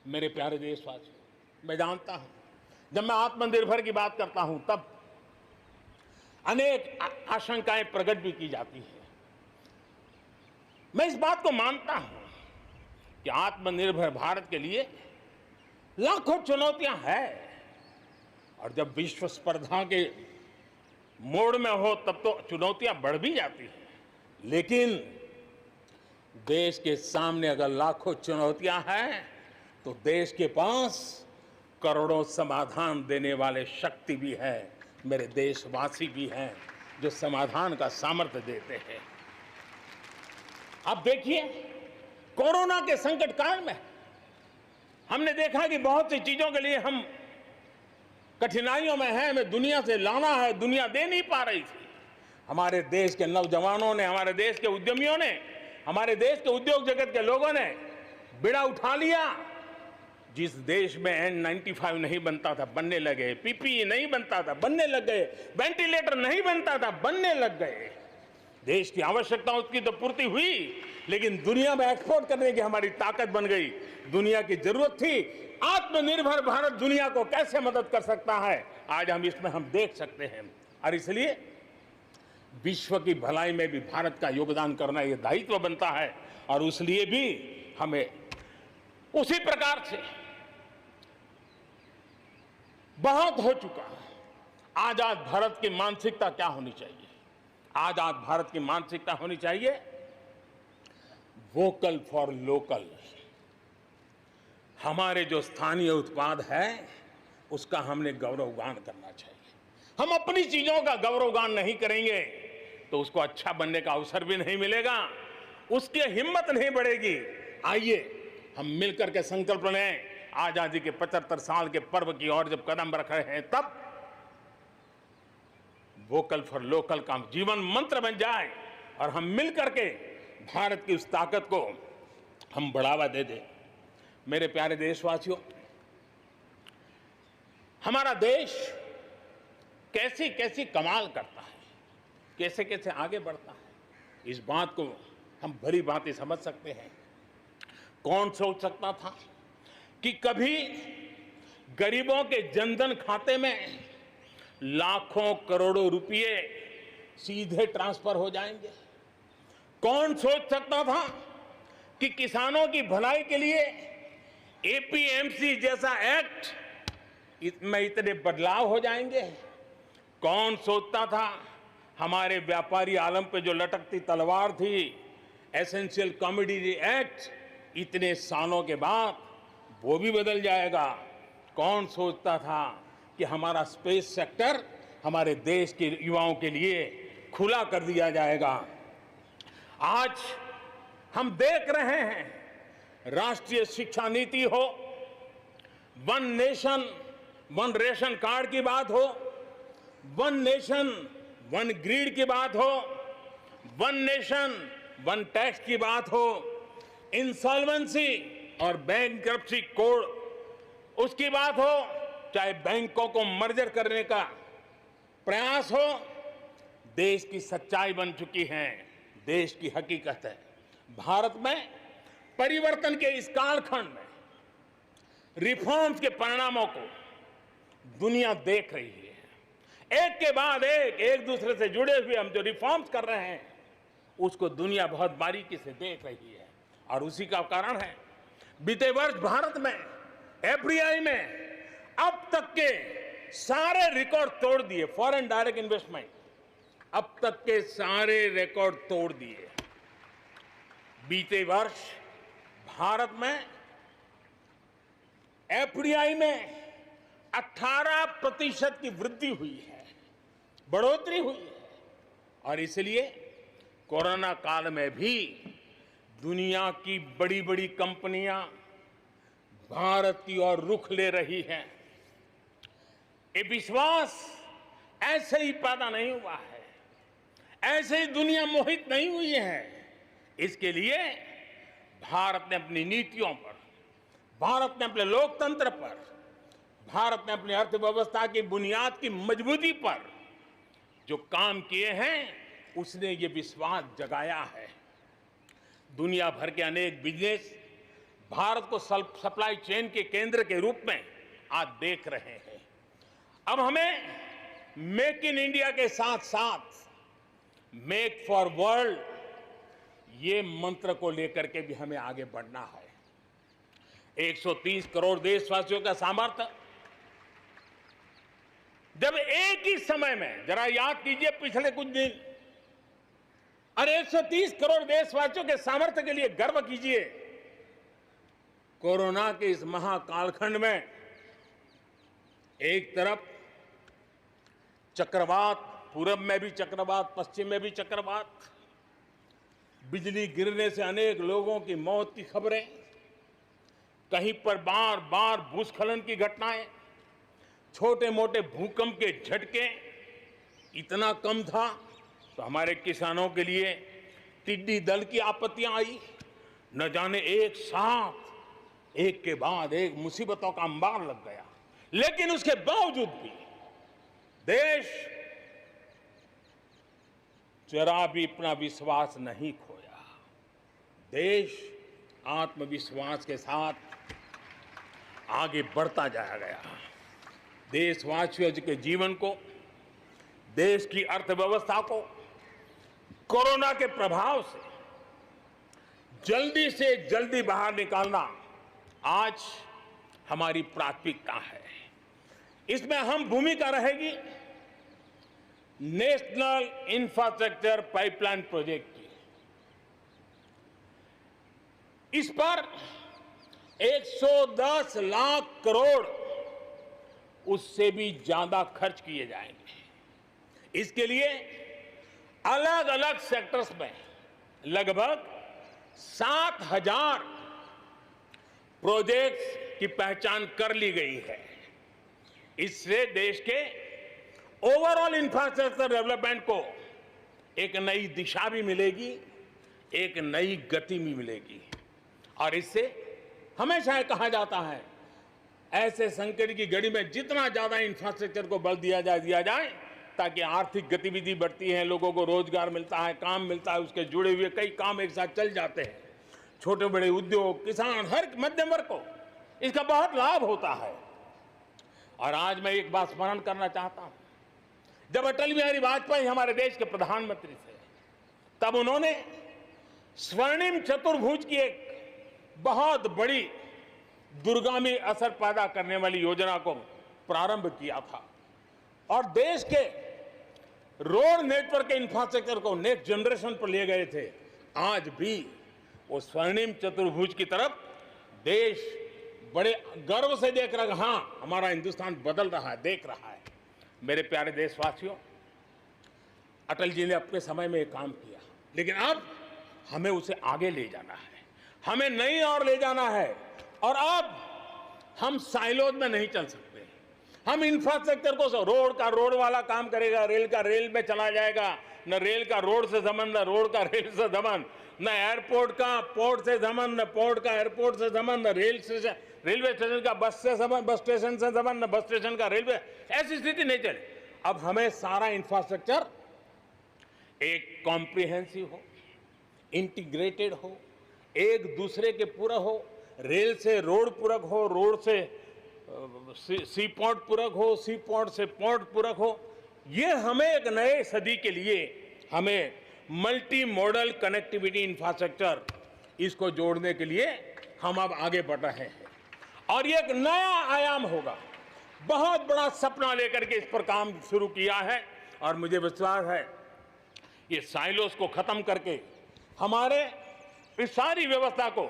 मेरे प्यारे देशवासियों, मैं जानता हूं जब मैं आत्मनिर्भर की बात करता हूं तब अनेक आशंकाएं प्रकट भी की जाती हैं। मैं इस बात को मानता हूं कि आत्मनिर्भर भारत के लिए लाखों चुनौतियां हैं और जब विश्व स्पर्धा के मोड़ में हो तब तो चुनौतियां बढ़ भी जाती हैं, लेकिन देश के सामने अगर लाखों चुनौतियां हैं तो देश के पास करोड़ों समाधान देने वाले शक्ति भी है, मेरे देशवासी भी हैं जो समाधान का सामर्थ्य देते हैं। अब देखिए, कोरोना के संकट काल में हमने देखा कि बहुत सी चीजों के लिए हम कठिनाइयों में हैं, हमें दुनिया से लाना है, दुनिया दे नहीं पा रही थी। हमारे देश के नौजवानों ने, हमारे देश के उद्यमियों ने, हमारे देश के उद्योग जगत के लोगों ने बीड़ा उठा लिया। जिस देश में N95 नहीं बनता था बनने लगे, PPE नहीं बनता था बनने लग गए, वेंटिलेटर नहीं बनता था बनने लग गए। देश की आवश्यकताओं की तो पूर्ति हुई, लेकिन दुनिया में एक्सपोर्ट करने की हमारी ताकत बन गई। दुनिया की जरूरत थी आत्मनिर्भर भारत दुनिया को कैसे मदद कर सकता है, आज हम इसमें देख सकते हैं। और इसलिए विश्व की भलाई में भी भारत का योगदान करना यह दायित्व बनता है और उसलिए भी हमें उसी प्रकार से बहुत हो चुका है। आजाद भारत की मानसिकता क्या होनी चाहिए? आजाद भारत की मानसिकता होनी चाहिए वोकल फॉर लोकल। हमारे जो स्थानीय उत्पाद है उसका हमने गौरवगान करना चाहिए। हम अपनी चीजों का गौरवगान नहीं करेंगे तो उसको अच्छा बनने का अवसर भी नहीं मिलेगा, उसकी हिम्मत नहीं बढ़ेगी। आइए हम मिलकर के संकल्प लें, आजादी के 75 साल के पर्व की ओर जब कदम रख रहे हैं तब वोकल फॉर लोकल का जीवन मंत्र बन जाए और हम मिलकर के भारत की उस ताकत को हम बढ़ावा दे दें। मेरे प्यारे देशवासियों, हमारा देश कैसी कैसी कमाल करता है, कैसे कैसे आगे बढ़ता है, इस बात को हम भली भांति समझ सकते हैं। कौन सोच सकता था कि कभी गरीबों के जनधन खाते में लाखों करोड़ों रुपए सीधे ट्रांसफर हो जाएंगे? कौन सोच सकता था कि किसानों की भलाई के लिए APMC जैसा एक्ट में इतने बदलाव हो जाएंगे? कौन सोचता था हमारे व्यापारी आलम पे जो लटकती तलवार थी, एसेंशियल कमोडिटी एक्ट, इतने सालों के बाद वो भी बदल जाएगा? कौन सोचता था कि हमारा स्पेस सेक्टर हमारे देश के युवाओं के लिए खुला कर दिया जाएगा? आज हम देख रहे हैं, राष्ट्रीय शिक्षा नीति हो, one nation one ration card की बात हो, वन नेशन वन ग्रिड की बात हो, वन नेशन वन टैक्स की बात हो, इंसॉल्वेंसी और बैंकरप्सी कोड उसकी बात हो, चाहे बैंकों को मर्जर करने का प्रयास हो, देश की सच्चाई बन चुकी है, देश की हकीकत है। भारत में परिवर्तन के इस कालखंड में रिफॉर्म्स के परिणामों को दुनिया देख रही है। एक के बाद एक दूसरे से जुड़े हुए हम जो रिफॉर्म्स कर रहे हैं उसको दुनिया बहुत बारीकी से देख रही है और उसी का कारण है बीते वर्ष भारत में FDI में अब तक के सारे रिकॉर्ड तोड़ दिए। फॉरेन डायरेक्ट इन्वेस्टमेंट अब तक के सारे रिकॉर्ड तोड़ दिए। बीते वर्ष भारत में FDI में 18% की वृद्धि हुई है, बढ़ोतरी हुई है और इसलिए कोरोना काल में भी दुनिया की बड़ी बड़ी कंपनियां भारत की ओर रुख ले रही हैं। ये विश्वास ऐसे ही पैदा नहीं हुआ है, ऐसे ही दुनिया मोहित नहीं हुई है। इसके लिए भारत ने अपनी नीतियों पर, भारत ने अपने लोकतंत्र पर, भारत ने अपनी अर्थव्यवस्था की बुनियाद की मजबूती पर जो काम किए हैं उसने ये विश्वास जगाया है। दुनिया भर के अनेक बिजनेस भारत को सप्लाई चेन के केंद्र के रूप में आज देख रहे हैं। अब हमें मेक इन इंडिया के साथ साथ मेक फॉर वर्ल्ड ये मंत्र को लेकर के भी हमें आगे बढ़ना है। 130 करोड़ देशवासियों का सामर्थ्य, जब एक ही समय में, जरा याद कीजिए पिछले कुछ दिन, और 130 करोड़ देशवासियों के सामर्थ्य के लिए गर्व कीजिए। कोरोना के इस महाकालखंड में एक तरफ चक्रवात, पूरब में भी चक्रवात, पश्चिम में भी चक्रवात, बिजली गिरने से अनेक लोगों की मौत की खबरें, कहीं पर बार बार भूस्खलन की घटनाएं, छोटे मोटे भूकंप के झटके इतना कम था तो हमारे किसानों के लिए टिड्डी दल की आपत्तियां आई। न जाने एक साथ एक के बाद एक मुसीबतों का अंबार लग गया, लेकिन उसके बावजूद भी देश जरा भी अपना विश्वास नहीं खोया। देश आत्मविश्वास के साथ आगे बढ़ता जाया गया। देशवासियों के जीवन को, देश की अर्थव्यवस्था को कोरोना के प्रभाव से जल्दी बाहर निकालना आज हमारी प्राथमिकता है। इसमें अहम भूमिका रहेगी नेशनल इंफ्रास्ट्रक्चर पाइपलाइन प्रोजेक्ट की। इस पर 110 लाख करोड़, उससे भी ज्यादा खर्च किए जाएंगे। इसके लिए अलग अलग सेक्टर्स में लगभग 7,000 प्रोजेक्ट्स की पहचान कर ली गई है। इससे देश के ओवरऑल इंफ्रास्ट्रक्चर डेवलपमेंट को एक नई दिशा भी मिलेगी, एक नई गति भी मिलेगी। और इससे हमेशा ये कहा जाता है, ऐसे संकट की घड़ी में जितना ज्यादा इंफ्रास्ट्रक्चर को बल दिया जाए ताकि आर्थिक गतिविधि बढ़ती है, लोगों को रोजगार मिलता है, काम मिलता है, उसके जुड़े हुए कई काम एक साथ चल जाते हैं। छोटे बड़े उद्योग, किसान, हर मध्यम वर्ग को इसका बहुत लाभ होता है। और आज मैं एक बात स्मरण करना चाहता हूं, जब अटल बिहारी वाजपेयी हमारे देश के प्रधानमंत्री थे, तब उन्होंने स्वर्णिम चतुर्भुज की एक बहुत बड़ी दूरगामी असर पैदा करने वाली योजना को प्रारंभ किया था और देश के रोड नेटवर्क के इंफ्रास्ट्रक्चर को नेक्स्ट जनरेशन पर ले गए थे। आज भी वो स्वर्णिम चतुर्भुज की तरफ देश बड़े गर्व से देख रहा है। हाँ, हमारा हिंदुस्तान बदल रहा है, देख रहा है। मेरे प्यारे देशवासियों, अटल जी ने अपने समय में एक काम किया, लेकिन अब हमें उसे आगे ले जाना है, हमें नई ओर ले जाना है। और अब हम साइलोज में नहीं चल सकते। हम इंफ्रास्ट्रक्चर को, रोड का रोड वाला काम करेगा, रेल का रेल में चला जाएगा, न रेल का रोड से संबंध, न रोड का रेल से संबंध, न एयरपोर्ट का पोर्ट से संबंध, न पोर्ट का एयरपोर्ट से संबंध, न रेलवे स्टेशन का बस से संबंध, बस स्टेशन से संबंध, न बस स्टेशन का रेलवे। ऐसी स्थिति नहीं चले। अब हमें सारा इंफ्रास्ट्रक्चर एक कॉम्प्रिहेंसिव हो, इंटीग्रेटेड हो, एक दूसरे के पूरक हो, रेल से रोड पूरक हो, रोड से सी पोर्ट पूरक हो, सी पोर्ट से पोर्ट पूरक हो। ये हमें एक नए सदी के लिए हमें मल्टी मॉडल कनेक्टिविटी इंफ्रास्ट्रक्चर, इसको जोड़ने के लिए हम अब आगे बढ़ रहे हैं और ये एक नया आयाम होगा। बहुत बड़ा सपना लेकर के इस पर काम शुरू किया है और मुझे विश्वास है ये साइलोस को खत्म करके हमारे इस सारी व्यवस्था को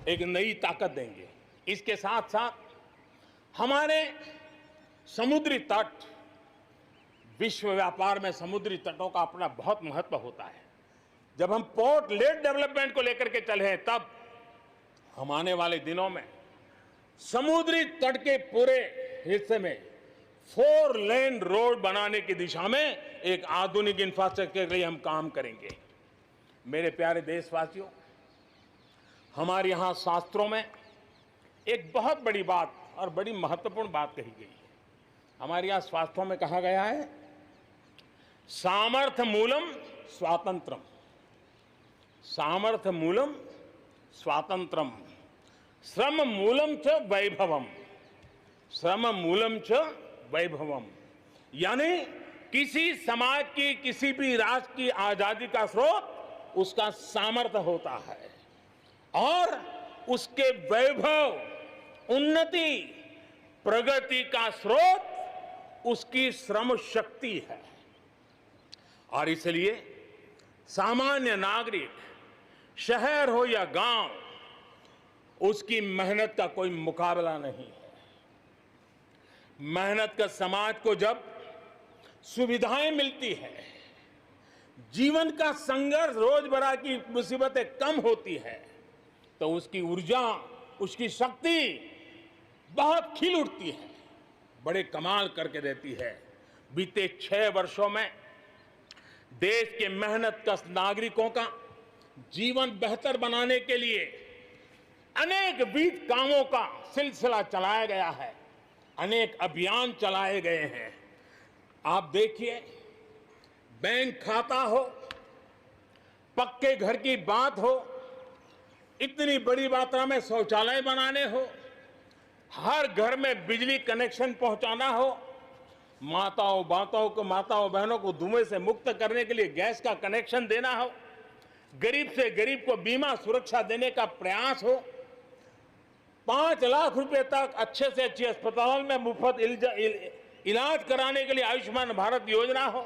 एक नई ताकत देंगे। इसके साथ साथ हमारे समुद्री तट, विश्व व्यापार में समुद्री तटों का अपना बहुत महत्व होता है। जब हम पोर्ट लेड डेवलपमेंट को लेकर के चले हैं, तब हम आने वाले दिनों में समुद्री तट के पूरे हिस्से में 4 लेन रोड बनाने की दिशा में एक आधुनिक इंफ्रास्ट्रक्चर के लिए हम काम करेंगे। मेरे प्यारे देशवासियों, हमारे यहाँ शास्त्रों में एक बहुत बड़ी बात और बड़ी महत्वपूर्ण बात कही गई है। हमारे यहाँ शास्त्रों में कहा गया है, सामर्थ्य मूलम स्वातंत्रम, सामर्थ्य मूलम स्वातंत्रम, श्रम मूलम च वैभवम, श्रम मूलम च वैभवम, यानी किसी समाज की, किसी भी राष्ट्र की आजादी का स्रोत उसका सामर्थ्य होता है और उसके वैभव, उन्नति, प्रगति का स्रोत उसकी श्रम शक्ति है। और इसलिए सामान्य नागरिक, शहर हो या गांव, उसकी मेहनत का कोई मुकाबला नहीं है। मेहनत का समाज को जब सुविधाएं मिलती है, जीवन का संघर्ष, रोजमर्रा की मुसीबतें कम होती है, तो उसकी ऊर्जा, उसकी शक्ति बहुत खिल उठती है, बड़े कमाल करके देती है। बीते 6 वर्षों में देश के मेहनतकश नागरिकों का जीवन बेहतर बनाने के लिए अनेक विविध कामों का सिलसिला चलाया गया है, अनेक अभियान चलाए गए हैं। आप देखिए, बैंक खाता हो, पक्के घर की बात हो, इतनी बड़ी मात्रा में शौचालय बनाने हो, हर घर में बिजली कनेक्शन पहुंचाना हो, माताओं बहनों को धुएं से मुक्त करने के लिए गैस का कनेक्शन देना हो, गरीब से गरीब को बीमा सुरक्षा देने का प्रयास हो, 5 लाख रुपए तक अच्छे से अच्छे अस्पताल में मुफ्त इलाज कराने के लिए आयुष्मान भारत योजना हो,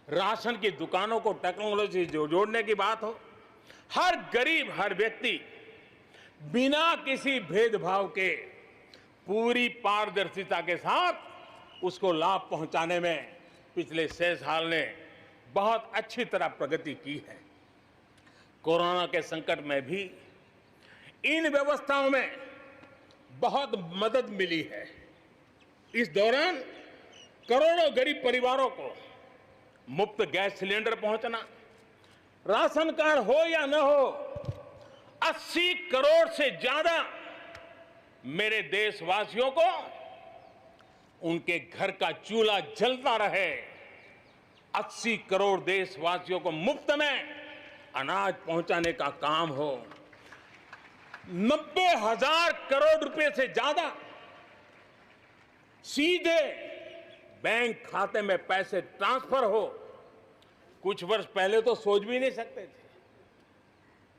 राशन की दुकानों को टेक्नोलॉजी से जोड़ने की बात हो, हर गरीब, हर व्यक्ति बिना किसी भेदभाव के पूरी पारदर्शिता के साथ उसको लाभ पहुंचाने में पिछले 6 साल ने बहुत अच्छी तरह प्रगति की है। कोरोना के संकट में भी इन व्यवस्थाओं में बहुत मदद मिली है। इस दौरान करोड़ों गरीब परिवारों को मुफ्त गैस सिलेंडर पहुंचना, राशन कार्ड हो या न हो, 80 करोड़ से ज्यादा मेरे देशवासियों को उनके घर का चूल्हा जलता रहे, 80 करोड़ देशवासियों को मुफ्त में अनाज पहुंचाने का काम हो, 90,000 करोड़ रुपए से ज्यादा सीधे बैंक खाते में पैसे ट्रांसफर हो। कुछ वर्ष पहले तो सोच भी नहीं सकते थे,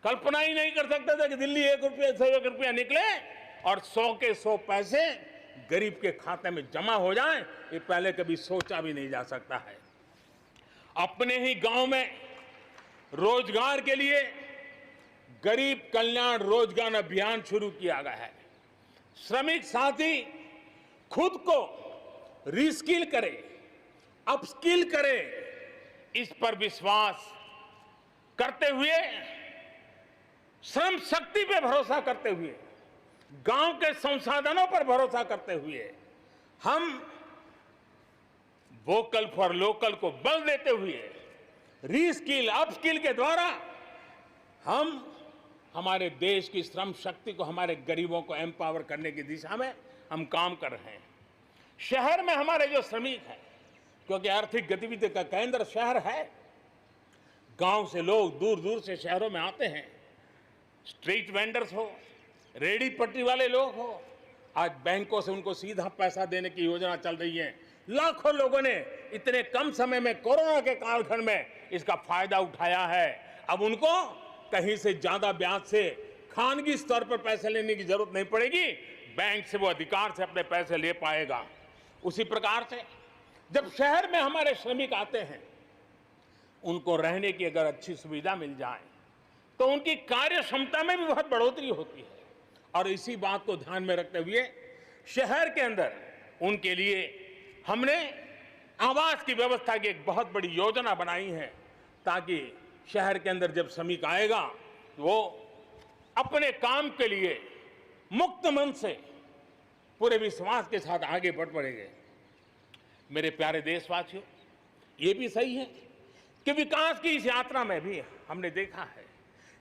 कल्पना ही नहीं कर सकते थे कि दिल्ली 1 रुपया से 1 रुपया निकले और 100 के 100 पैसे गरीब के खाते में जमा हो जाए, ये पहले कभी सोचा भी नहीं जा सकता है। अपने ही गांव में रोजगार के लिए गरीब कल्याण रोजगार अभियान शुरू किया गया है। श्रमिक साथी खुद को रीस्किल करे, अपस्किल करे, इस पर विश्वास करते हुए, श्रम शक्ति पे भरोसा करते हुए, गांव के संसाधनों पर भरोसा करते हुए, हम वोकल फॉर लोकल को बल देते हुए, रीस्किल, अपस्किल के द्वारा हम हमारे देश की श्रम शक्ति को, हमारे गरीबों को एम्पावर करने की दिशा में हम काम कर रहे हैं। शहर में हमारे जो श्रमिक हैं, क्योंकि आर्थिक गतिविधि का केंद्र शहर है, गांव से लोग दूर दूर से शहरों में आते हैं। स्ट्रीट वेंडर्स हो, रेडी पटरी वाले लोग हो, आज बैंकों से उनको सीधा पैसा देने की योजना चल रही है। लाखों लोगों ने इतने कम समय में, कोरोना के कालखंड में इसका फायदा उठाया है। अब उनको कहीं से ज्यादा ब्याज से खानगी स्तर पर पैसे लेने की जरूरत नहीं पड़ेगी, बैंक से वो अधिकार से अपने पैसे ले पाएगा। उसी प्रकार से जब शहर में हमारे श्रमिक आते हैं, उनको रहने की अगर अच्छी सुविधा मिल जाए तो उनकी कार्य क्षमता में भी बहुत बढ़ोतरी होती है। और इसी बात को ध्यान में रखते हुए शहर के अंदर उनके लिए हमने आवास की व्यवस्था की एक बहुत बड़ी योजना बनाई है, ताकि शहर के अंदर जब श्रमिक आएगा तो वो अपने काम के लिए मुक्त मन से, पूरे विश्वास के साथ आगे बढ़ पड़ेंगे। मेरे प्यारे देशवासियों, ये भी सही है कि विकास की इस यात्रा में भी हमने देखा है,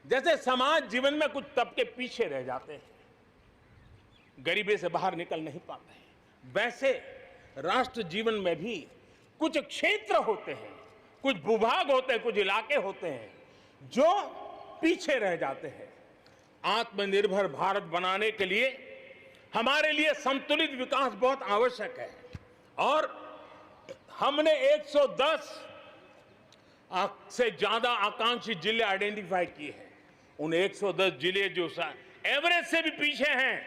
जैसे समाज जीवन में कुछ तबके पीछे रह जाते हैं, गरीबी से बाहर निकल नहीं पाते हैं, वैसे राष्ट्र जीवन में भी कुछ क्षेत्र होते हैं, कुछ भूभाग होते हैं, कुछ इलाके होते हैं जो पीछे रह जाते हैं। आत्मनिर्भर भारत बनाने के लिए हमारे लिए संतुलित विकास बहुत आवश्यक है। और हमने 110 से ज्यादा आकांक्षी जिले आइडेंटिफाई किए हैं। उन 110 जिले जो एवरेज से भी पीछे हैं,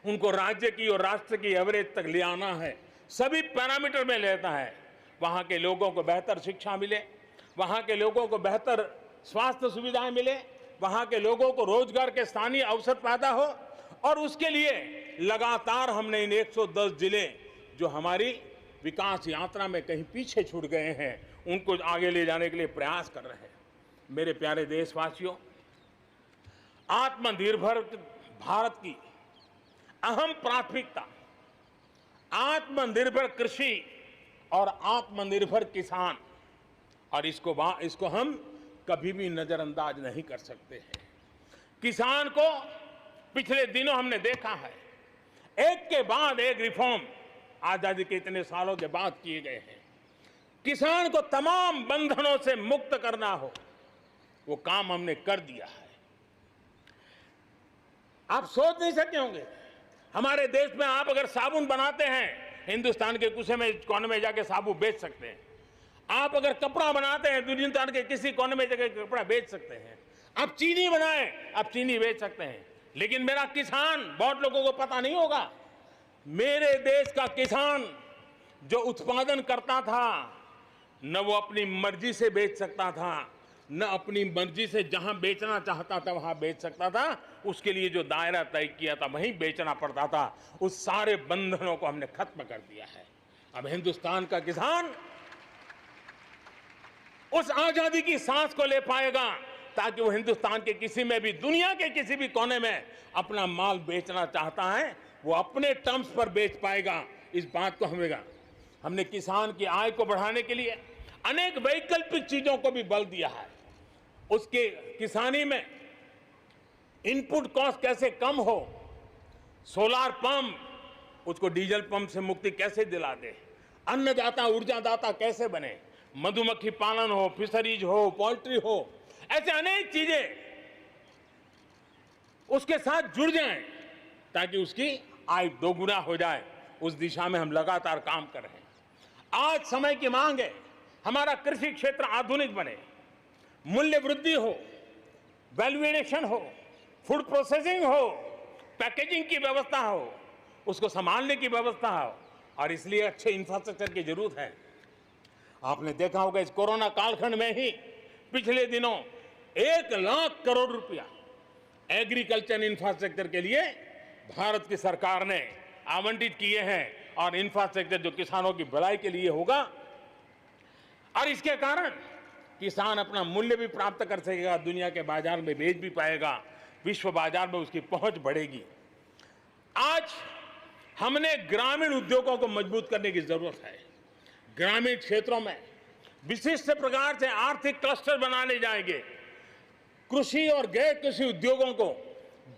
उनको राज्य की और राष्ट्र की एवरेज तक ले आना है। सभी पैरामीटर में लेता है। वहां के लोगों को बेहतर शिक्षा मिले, वहां के लोगों को बेहतर स्वास्थ्य सुविधाएं मिले, वहां के लोगों को रोजगार के स्थानीय अवसर पैदा हो। और उसके लिए लगातार हमने इन 110 जिले जो हमारी विकास यात्रा में कहीं पीछे छूट गए हैं, उनको आगे ले जाने के लिए प्रयास कर रहे हैं। मेरे प्यारे देशवासियों, आत्मनिर्भर भारत की अहम प्राथमिकता आत्मनिर्भर कृषि और आत्मनिर्भर किसान, और इसको हम कभी भी नजरअंदाज नहीं कर सकते हैं। किसान को पिछले दिनों हमने देखा है, एक के बाद एक रिफॉर्म आजादी के इतने सालों के बाद किए गए हैं। किसान को तमाम बंधनों से मुक्त करना हो, वो काम हमने कर दिया है। आप सोच नहीं सकते होंगे, हमारे देश में आप अगर साबुन बनाते हैं, हिंदुस्तान के कोने में जाके साबुन बेच सकते हैं। आप अगर कपड़ा बनाते हैं, हिंदुस्तान के किसी कोने में जाके कपड़ा बेच सकते हैं। आप चीनी बनाएं, आप चीनी बेच सकते हैं। लेकिन मेरा किसान, बहुत लोगों को पता नहीं होगा, मेरे देश का किसान जो उत्पादन करता था, न वो अपनी मर्जी से बेच सकता था, न अपनी मर्जी से जहां बेचना चाहता था वहां बेच सकता था। उसके लिए जो दायरा तय किया था वहीं बेचना पड़ता था। उस सारे बंधनों को हमने खत्म कर दिया है। अब हिंदुस्तान का किसान उस आजादी की सांस को ले पाएगा ताकि वो हिंदुस्तान के किसी में भी, दुनिया के किसी भी कोने में अपना माल बेचना चाहता है, वो अपने टर्म्स पर बेच पाएगा। इस बात को हमने किसान की आय को बढ़ाने के लिए अनेक वैकल्पिक चीजों को भी बल दिया है। उसके किसानी में इनपुट कॉस्ट कैसे कम हो, सोलार पंप, उसको डीजल पंप से मुक्ति कैसे दिला दे, अन्नदाता ऊर्जादाता कैसे बने, मधुमक्खी पालन हो, फिशरीज हो, पोल्ट्री हो, ऐसे अनेक चीजें उसके साथ जुड़ जाएं ताकि उसकी आय दोगुना हो जाए। उस दिशा में हम लगातार काम कर रहे हैं। आज समय की मांग है, हमारा कृषि क्षेत्र आधुनिक बने, मूल्य वृद्धि हो, वैल्यू एडिशन हो, फूड प्रोसेसिंग हो, पैकेजिंग की व्यवस्था हो, उसको संभालने की व्यवस्था हो, और इसलिए अच्छे इंफ्रास्ट्रक्चर की जरूरत है। आपने देखा होगा इस कोरोना कालखंड में ही पिछले दिनों 1 लाख करोड़ रुपया एग्रीकल्चर इंफ्रास्ट्रक्चर के लिए भारत की सरकार ने आवंटित किए हैं। और इंफ्रास्ट्रक्चर जो किसानों की भलाई के लिए होगा, और इसके कारण किसान अपना मूल्य भी प्राप्त कर सकेगा, दुनिया के बाजार में बेच भी पाएगा, विश्व बाजार में उसकी पहुंच बढ़ेगी। आज हमने ग्रामीण उद्योगों को मजबूत करने की जरूरत है। ग्रामीण क्षेत्रों में विशिष्ट प्रकार से आर्थिक क्लस्टर बनाने जाएंगे। कृषि और गैर कृषि उद्योगों को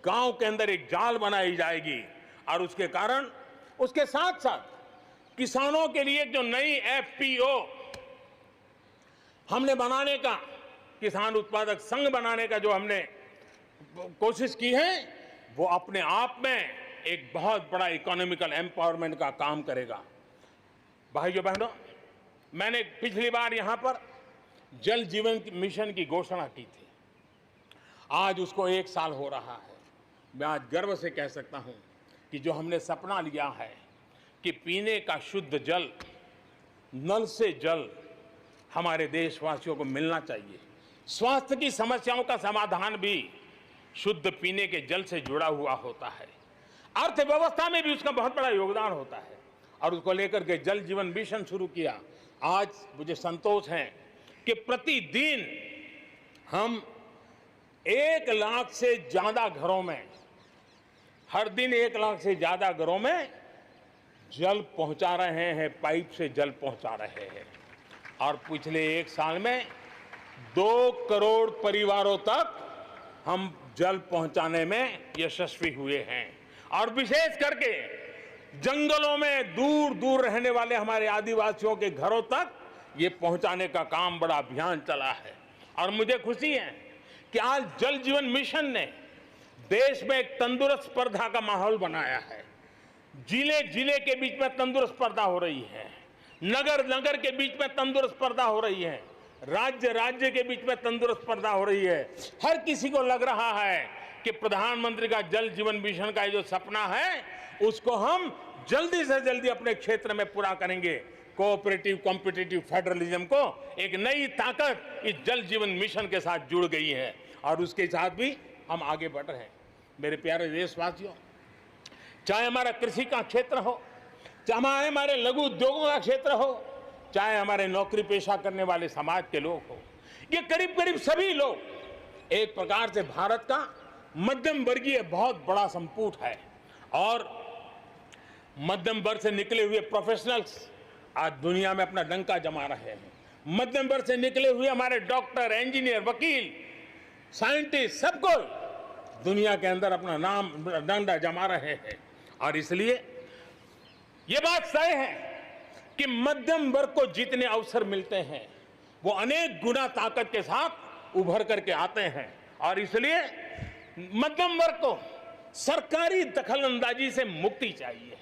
गांव के अंदर एक जाल बनाई जाएगी, और उसके कारण उसके साथ साथ किसानों के लिए जो नई एफपीओ हमने बनाने का, किसान उत्पादक संघ बनाने का जो हमने कोशिश की है, वो अपने आप में एक बहुत बड़ा इकोनॉमिकल एम्पावरमेंट का काम करेगा। भाइयों बहनों, मैंने पिछली बार यहां पर जल जीवन मिशन की घोषणा की थी। आज उसको 1 साल हो रहा है। मैं आज गर्व से कह सकता हूं कि जो हमने सपना लिया है कि पीने का शुद्ध जल, नल से जल हमारे देशवासियों को मिलना चाहिए। स्वास्थ्य की समस्याओं का समाधान भी शुद्ध पीने के जल से जुड़ा हुआ होता है। अर्थव्यवस्था में भी उसका बहुत बड़ा योगदान होता है, और उसको लेकर के जल जीवन मिशन शुरू किया। आज मुझे संतोष है कि प्रतिदिन हम 1 लाख से ज्यादा घरों में, हर दिन 1 लाख से ज्यादा घरों में जल पहुंचा रहे हैं, पाइप से जल पहुंचा रहे हैं। और पिछले 1 साल में 2 करोड़ परिवारों तक हम जल पहुंचाने में यशस्वी हुए हैं। और विशेष करके जंगलों में दूर दूर रहने वाले हमारे आदिवासियों के घरों तक ये पहुंचाने का काम, बड़ा अभियान चला है। और मुझे खुशी है कि आज जल जीवन मिशन ने देश में एक तंदुरुस्त स्पर्धा का माहौल बनाया है। जिले जिले के बीच में तंदुरुस्त स्पर्धा हो रही है, नगर नगर के बीच में तंदुरुस्त स्पर्धा हो रही है, राज्य राज्य के बीच में तंदुरुस्त स्पर्धा हो रही है। हर किसी को लग रहा है कि प्रधानमंत्री का जल जीवन मिशन का जो सपना है उसको हम जल्दी से जल्दी अपने क्षेत्र में पूरा करेंगे। कोऑपरेटिव कॉम्पिटिटिव फेडरलिज्म को एक नई ताकत इस जल जीवन मिशन के साथ जुड़ गई है और उसके साथ भी हम आगे बढ़ रहे हैं। मेरे प्यारे देशवासियों, चाहे हमारा कृषि का क्षेत्र हो, चाहे हमारे लघु उद्योगों का क्षेत्र हो, चाहे हमारे नौकरी पेशा करने वाले समाज के लोग हो, ये करीब करीब सभी लोग एक प्रकार से भारत का मध्यम वर्गीय बहुत बड़ा संपुट है। और मध्यम वर्ग से निकले हुए प्रोफेशनल्स आज दुनिया में अपना डंका जमा रहे हैं। मध्यम वर्ग से निकले हुए हमारे डॉक्टर, इंजीनियर, वकील, साइंटिस्ट, सब कोई दुनिया के अंदर अपना नाम डंडा जमा रहे हैं। और इसलिए ये बात तय है कि मध्यम वर्ग को जितने अवसर मिलते हैं वो अनेक गुना ताकत के साथ उभर करके आते हैं। और इसलिए मध्यम वर्ग को सरकारी दखलंदाजी से मुक्ति चाहिए।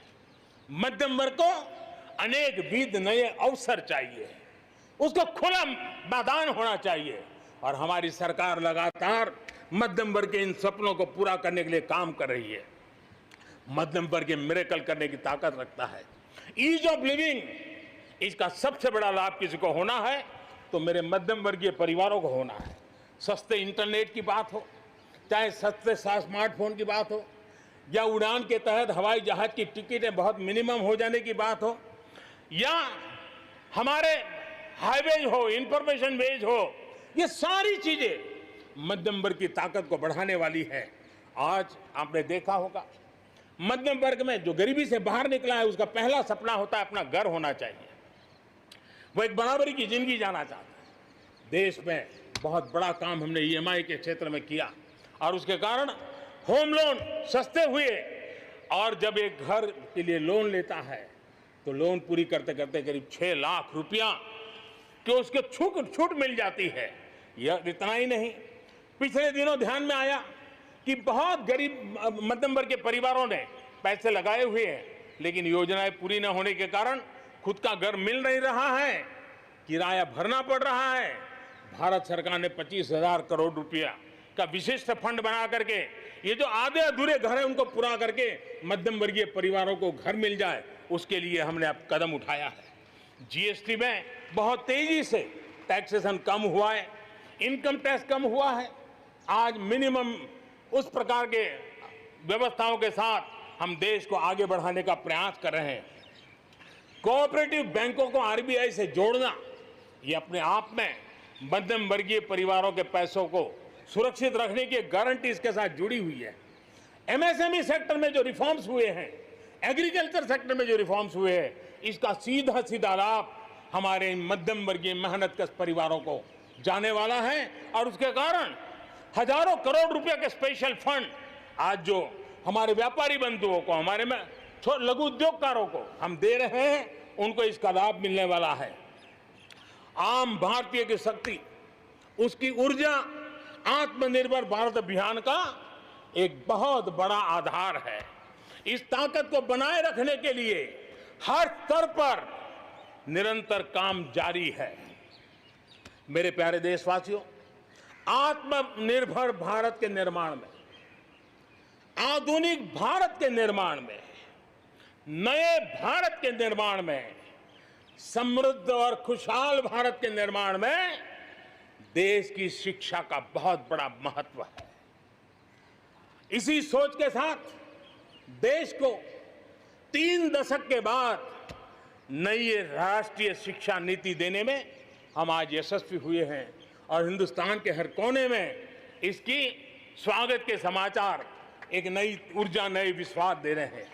मध्यम वर्ग को अनेक विध नए अवसर चाहिए, उसको खुला मैदान होना चाहिए। और हमारी सरकार लगातार मध्यम वर्ग के इन सपनों को पूरा करने के लिए काम कर रही है। मध्यम वर्ग मिरेकल करने की ताकत रखता है। ईज ऑफ लिविंग, इसका सबसे बड़ा लाभ किसी को होना है तो मेरे मध्यम वर्गीय परिवारों को होना है। सस्ते इंटरनेट की बात हो, चाहे सस्ते स्मार्टफोन की बात हो, या उड़ान के तहत हवाई जहाज की टिकटें बहुत मिनिमम हो जाने की बात हो, या हमारे हाईवेज हो, इंफॉर्मेशन वेज हो, ये सारी चीजें मध्यम वर्ग की ताकत को बढ़ाने वाली है। आज आपने देखा होगा मध्यम वर्ग में जो गरीबी से बाहर निकला है उसका पहला सपना होता है अपना घर होना चाहिए। वो एक बराबरी की जिंदगी जाना चाहता है। देश में बहुत बड़ा काम हमने ईएमआई के क्षेत्र में किया और उसके कारण होम लोन सस्ते हुए। और जब एक घर के लिए लोन लेता है तो लोन पूरी करते करते करीब 6 लाख रुपया कि उसके छूट मिल जाती है। यह इतना ही नहीं, पिछले दिनों ध्यान में आया कि बहुत गरीब मध्यम वर्ग के परिवारों ने पैसे लगाए हुए हैं, लेकिन योजनाएं पूरी न होने के कारण खुद का घर मिल नहीं रहा है, किराया भरना पड़ रहा है। भारत सरकार ने 25,000 करोड़ रुपया का विशिष्ट फंड बना करके ये जो आधे अधूरे घर हैं उनको पूरा करके मध्यम वर्गीय परिवारों को घर मिल जाए, उसके लिए हमने अब कदम उठाया है। जीएसटी में बहुत तेजी से टैक्सेशन कम हुआ है, इनकम टैक्स कम हुआ है। आज मिनिमम उस प्रकार के व्यवस्थाओं के साथ हम देश को आगे बढ़ाने का प्रयास कर रहे हैं। कोऑपरेटिव बैंकों को आरबीआई से जोड़ना ये अपने आप में मध्यम वर्गीय परिवारों के पैसों को सुरक्षित रखने की गारंटी इसके साथ जुड़ी हुई है। एमएसएमई सेक्टर में जो रिफॉर्म्स हुए हैं, एग्रीकल्चर सेक्टर में जो रिफॉर्म्स हुए हैं, इसका सीधा सीधा लाभ हमारे मध्यम वर्गीय मेहनतकश परिवारों को जाने वाला है। और उसके कारण हजारों करोड़ रुपए के स्पेशल फंड आज जो हमारे व्यापारी बंधुओं को, हमारे में लघु उद्योगकारों को हम दे रहे हैं, उनको इसका लाभ मिलने वाला है। आम भारतीय की शक्ति, उसकी ऊर्जा आत्मनिर्भर भारत अभियान का एक बहुत बड़ा आधार है। इस ताकत को बनाए रखने के लिए हर स्तर पर निरंतर काम जारी है। मेरे प्यारे देशवासियों, आत्मनिर्भर भारत के निर्माण में, आधुनिक भारत के निर्माण में, नए भारत के निर्माण में, समृद्ध और खुशहाल भारत के निर्माण में देश की शिक्षा का बहुत बड़ा महत्व है। इसी सोच के साथ देश को 3 दशक के बाद नई राष्ट्रीय शिक्षा नीति देने में हम आज यशस्वी हुए हैं और हिंदुस्तान के हर कोने में इसकी स्वागत के समाचार एक नई ऊर्जा, नए विश्वास दे रहे हैं।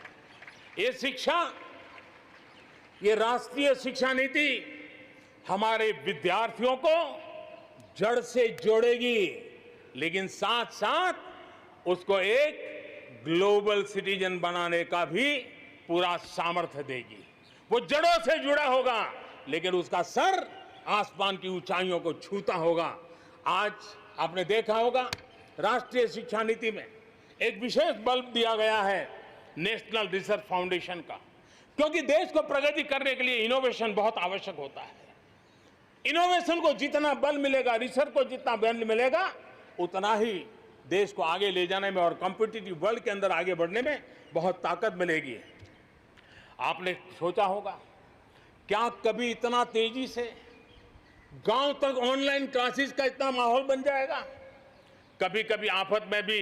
ये शिक्षा, ये राष्ट्रीय शिक्षा नीति हमारे विद्यार्थियों को जड़ से जोड़ेगी, लेकिन साथ साथ उसको एक ग्लोबल सिटीजन बनाने का भी पूरा सामर्थ्य देगी। वो जड़ों से जुड़ा होगा, लेकिन उसका सर आसमान की ऊंचाइयों को छूता होगा। आज आपने देखा होगा राष्ट्रीय शिक्षा नीति में एक विशेष बल दिया गया है नेशनल रिसर्च फाउंडेशन का, क्योंकि देश को प्रगति करने के लिए इनोवेशन बहुत आवश्यक होता है। इनोवेशन को जितना बल मिलेगा, रिसर्च को जितना बल मिलेगा, उतना ही देश को आगे ले जाने में और कॉम्पिटिटिव वर्ल्ड के अंदर आगे बढ़ने में बहुत ताकत मिलेगी। आपने सोचा होगा, क्या कभी इतना तेजी से गांव तक ऑनलाइन क्लासेस का इतना माहौल बन जाएगा? कभी कभी आफत में भी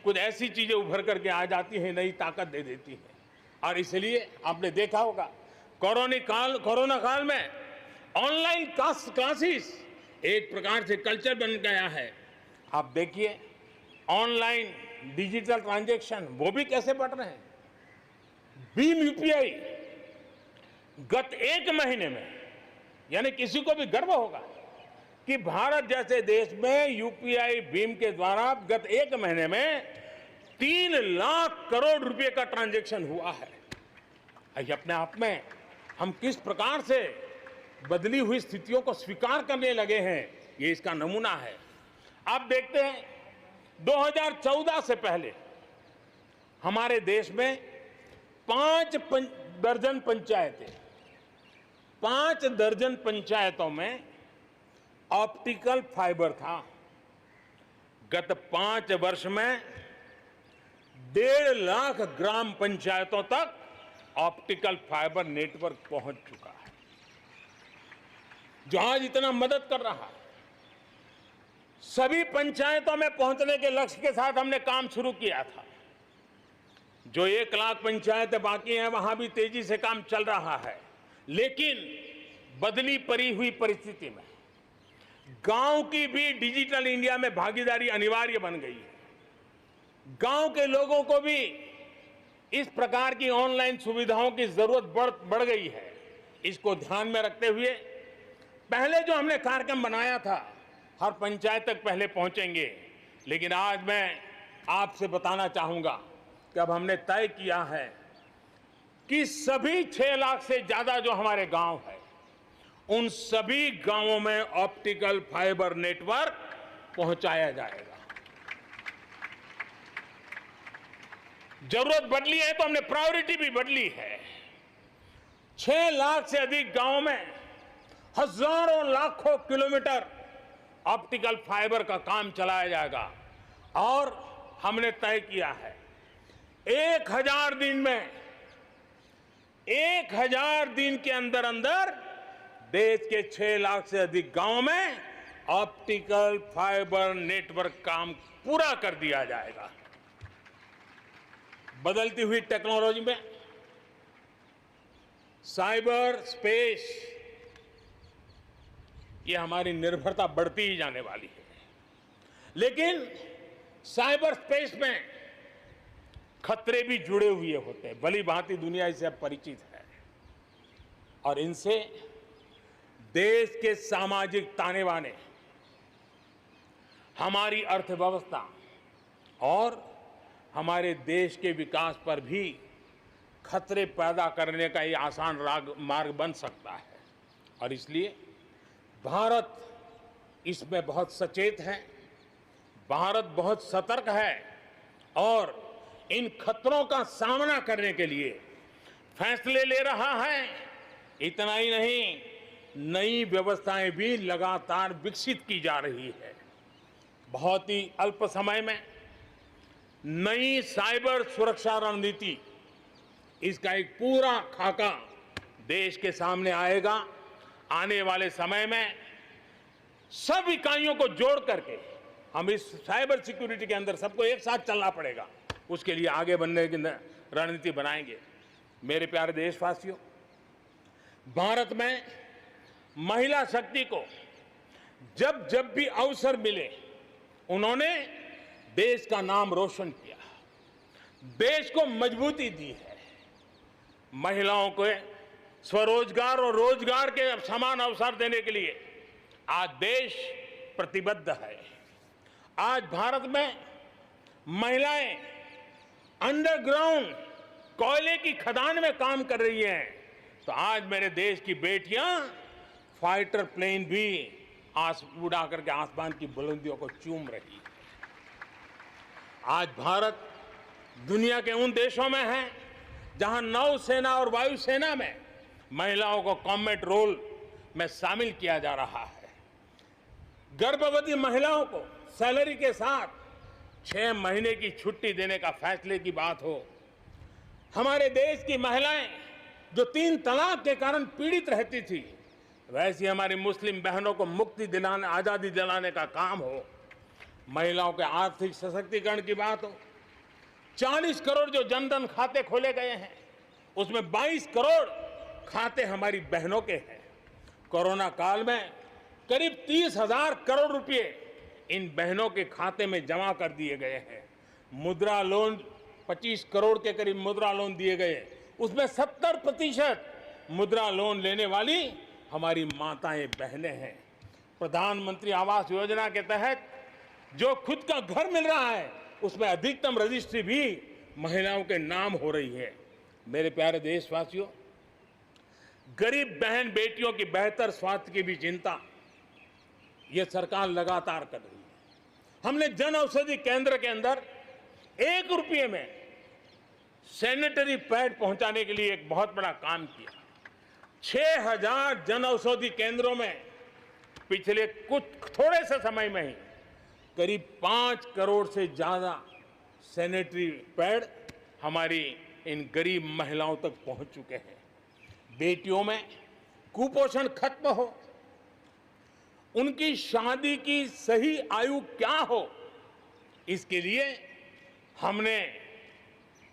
कुछ ऐसी चीजें उभर करके आ जाती हैं, नई ताकत दे देती है। और इसलिए आपने देखा होगा, कोरोना काल में ऑनलाइन क्लासेस एक प्रकार से कल्चर बन गया है। आप देखिए, ऑनलाइन डिजिटल ट्रांजैक्शन वो भी कैसे बढ़ रहे हैं। भीम यूपीआई गत एक महीने में, यानी किसी को भी गर्व होगा कि भारत जैसे देश में यूपीआई भीम के द्वारा गत एक महीने में 3 लाख करोड़ रुपए का ट्रांजैक्शन हुआ है। ये अपने आप में हम किस प्रकार से बदली हुई स्थितियों को स्वीकार करने लगे हैं, ये इसका नमूना है। आप देखते हैं, 2014 से पहले हमारे देश में 5 दर्जन पंचायतों में ऑप्टिकल फाइबर था। गत 5 वर्ष में 1.5 लाख ग्राम पंचायतों तक ऑप्टिकल फाइबर नेटवर्क पहुंच चुका है, जो आज इतना मदद कर रहा है। सभी पंचायतों में पहुंचने के लक्ष्य के साथ हमने काम शुरू किया था। जो 1 लाख पंचायतें बाकी हैं, वहां भी तेजी से काम चल रहा है। लेकिन बदली पड़ी हुई परिस्थिति में गांव की भी डिजिटल इंडिया में भागीदारी अनिवार्य बन गई है। गांव के लोगों को भी इस प्रकार की ऑनलाइन सुविधाओं की जरूरत बढ़ गई है। इसको ध्यान में रखते हुए पहले जो हमने कार्यक्रम बनाया था, हर पंचायत तक पहले पहुंचेंगे, लेकिन आज मैं आपसे बताना चाहूंगा कि अब हमने तय किया है कि सभी 6 लाख से ज्यादा जो हमारे गांव है, उन सभी गांवों में ऑप्टिकल फाइबर नेटवर्क पहुंचाया जाएगा। जरूरत बदली है तो हमने प्रायोरिटी भी बदली है। 6 लाख से अधिक गांवों में हजारों लाखों किलोमीटर ऑप्टिकल फाइबर का काम चलाया जाएगा। और हमने तय किया है 1000 दिन में, 1000 दिन के अंदर अंदर देश के 6 लाख से अधिक गांवों में ऑप्टिकल फाइबर नेटवर्क काम पूरा कर दिया जाएगा। बदलती हुई टेक्नोलॉजी में साइबर स्पेस, ये हमारी निर्भरता बढ़ती ही जाने वाली है। लेकिन साइबर स्पेस में खतरे भी जुड़े हुए होते हैं। भली भांति दुनिया इससे अब परिचित है, और इनसे देश के सामाजिक ताने बाने, हमारी अर्थव्यवस्था और हमारे देश के विकास पर भी खतरे पैदा करने का ये आसान मार्ग बन सकता है। और इसलिए भारत इसमें बहुत सचेत है, भारत बहुत सतर्क है और इन खतरों का सामना करने के लिए फैसले ले रहा है। इतना ही नहीं, नई व्यवस्थाएं भी लगातार विकसित की जा रही है। बहुत ही अल्प समय में नई साइबर सुरक्षा रणनीति, इसका एक पूरा खाका देश के सामने आएगा। आने वाले समय में सब इकाइयों को जोड़ करके हम इस साइबर सिक्योरिटी के अंदर सबको एक साथ चलना पड़ेगा। उसके लिए आगे बढ़ने की रणनीति बनाएंगे। मेरे प्यारे देशवासियों, भारत में महिला शक्ति को जब जब भी अवसर मिले, उन्होंने देश का नाम रोशन किया, देश को मजबूती दी है। महिलाओं को स्वरोजगार और रोजगार के समान अवसर देने के लिए आज देश प्रतिबद्ध है। आज भारत में महिलाएं अंडरग्राउंड कोयले की खदान में काम कर रही हैं, तो आज मेरे देश की बेटियां फाइटर प्लेन भी उड़ा करके आसमान की बुलंदियों को चूम रही है। आज भारत दुनिया के उन देशों में है जहां नौसेना और वायुसेना में महिलाओं को कॉम्बैट रोल में शामिल किया जा रहा है। गर्भवती महिलाओं को सैलरी के साथ 6 महीने की छुट्टी देने का फैसले की बात हो, हमारे देश की महिलाएं जो 3 तलाक के कारण पीड़ित रहती थी, वैसी हमारी मुस्लिम बहनों को मुक्ति दिलाने, आजादी दिलाने का काम हो, महिलाओं के आर्थिक सशक्तिकरण की बात हो। 40 करोड़ जो जनधन खाते खोले गए हैं, उसमें 22 करोड़ खाते हमारी बहनों के हैं। कोरोना काल में करीब 30,000 करोड़ रुपए इन बहनों के खाते में जमा कर दिए गए हैं। मुद्रा लोन 25 करोड़ के करीब मुद्रा लोन दिए गए, उसमें 70% मुद्रा लोन लेने वाली हमारी माताएं बहनें हैं। प्रधानमंत्री आवास योजना के तहत जो खुद का घर मिल रहा है, उसमें अधिकतम रजिस्ट्री भी महिलाओं के नाम हो रही है। मेरे प्यारे देशवासियों, गरीब बहन बेटियों की बेहतर स्वास्थ्य की भी चिंता ये सरकार लगातार कर रही है। हमने जन औषधि केंद्र के अंदर 1 रुपये में सैनिटरी पैड पहुंचाने के लिए एक बहुत बड़ा काम किया। 6,000 जन औषधि केंद्रों में पिछले थोड़े से समय में ही करीब 5 करोड़ से ज्यादा सैनिटरी पैड हमारी इन गरीब महिलाओं तक पहुंच चुके हैं। बेटियों में कुपोषण खत्म हो, उनकी शादी की सही आयु क्या हो, इसके लिए हमने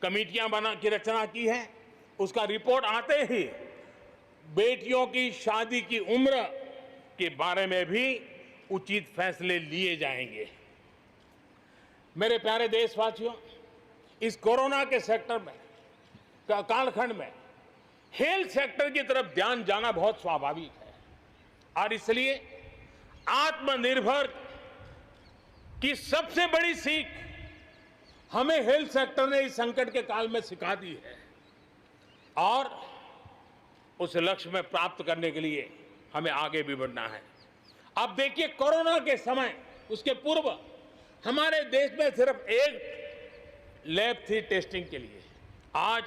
कमेटियां बना की रचना की है। उसका रिपोर्ट आते ही बेटियों की शादी की उम्र के बारे में भी उचित फैसले लिए जाएंगे। मेरे प्यारे देशवासियों, इस कोरोना के सेक्टर में कालखंड में हेल्थ सेक्टर की तरफ ध्यान जाना बहुत स्वाभाविक है और इसलिए आत्मनिर्भर की सबसे बड़ी सीख हमें हेल्थ सेक्टर ने इस संकट के काल में सिखा दी है और उस लक्ष्य में प्राप्त करने के लिए हमें आगे भी बढ़ना है। अब देखिए, कोरोना के समय, उसके पूर्व हमारे देश में सिर्फ एक लैब थी टेस्टिंग के लिए। आज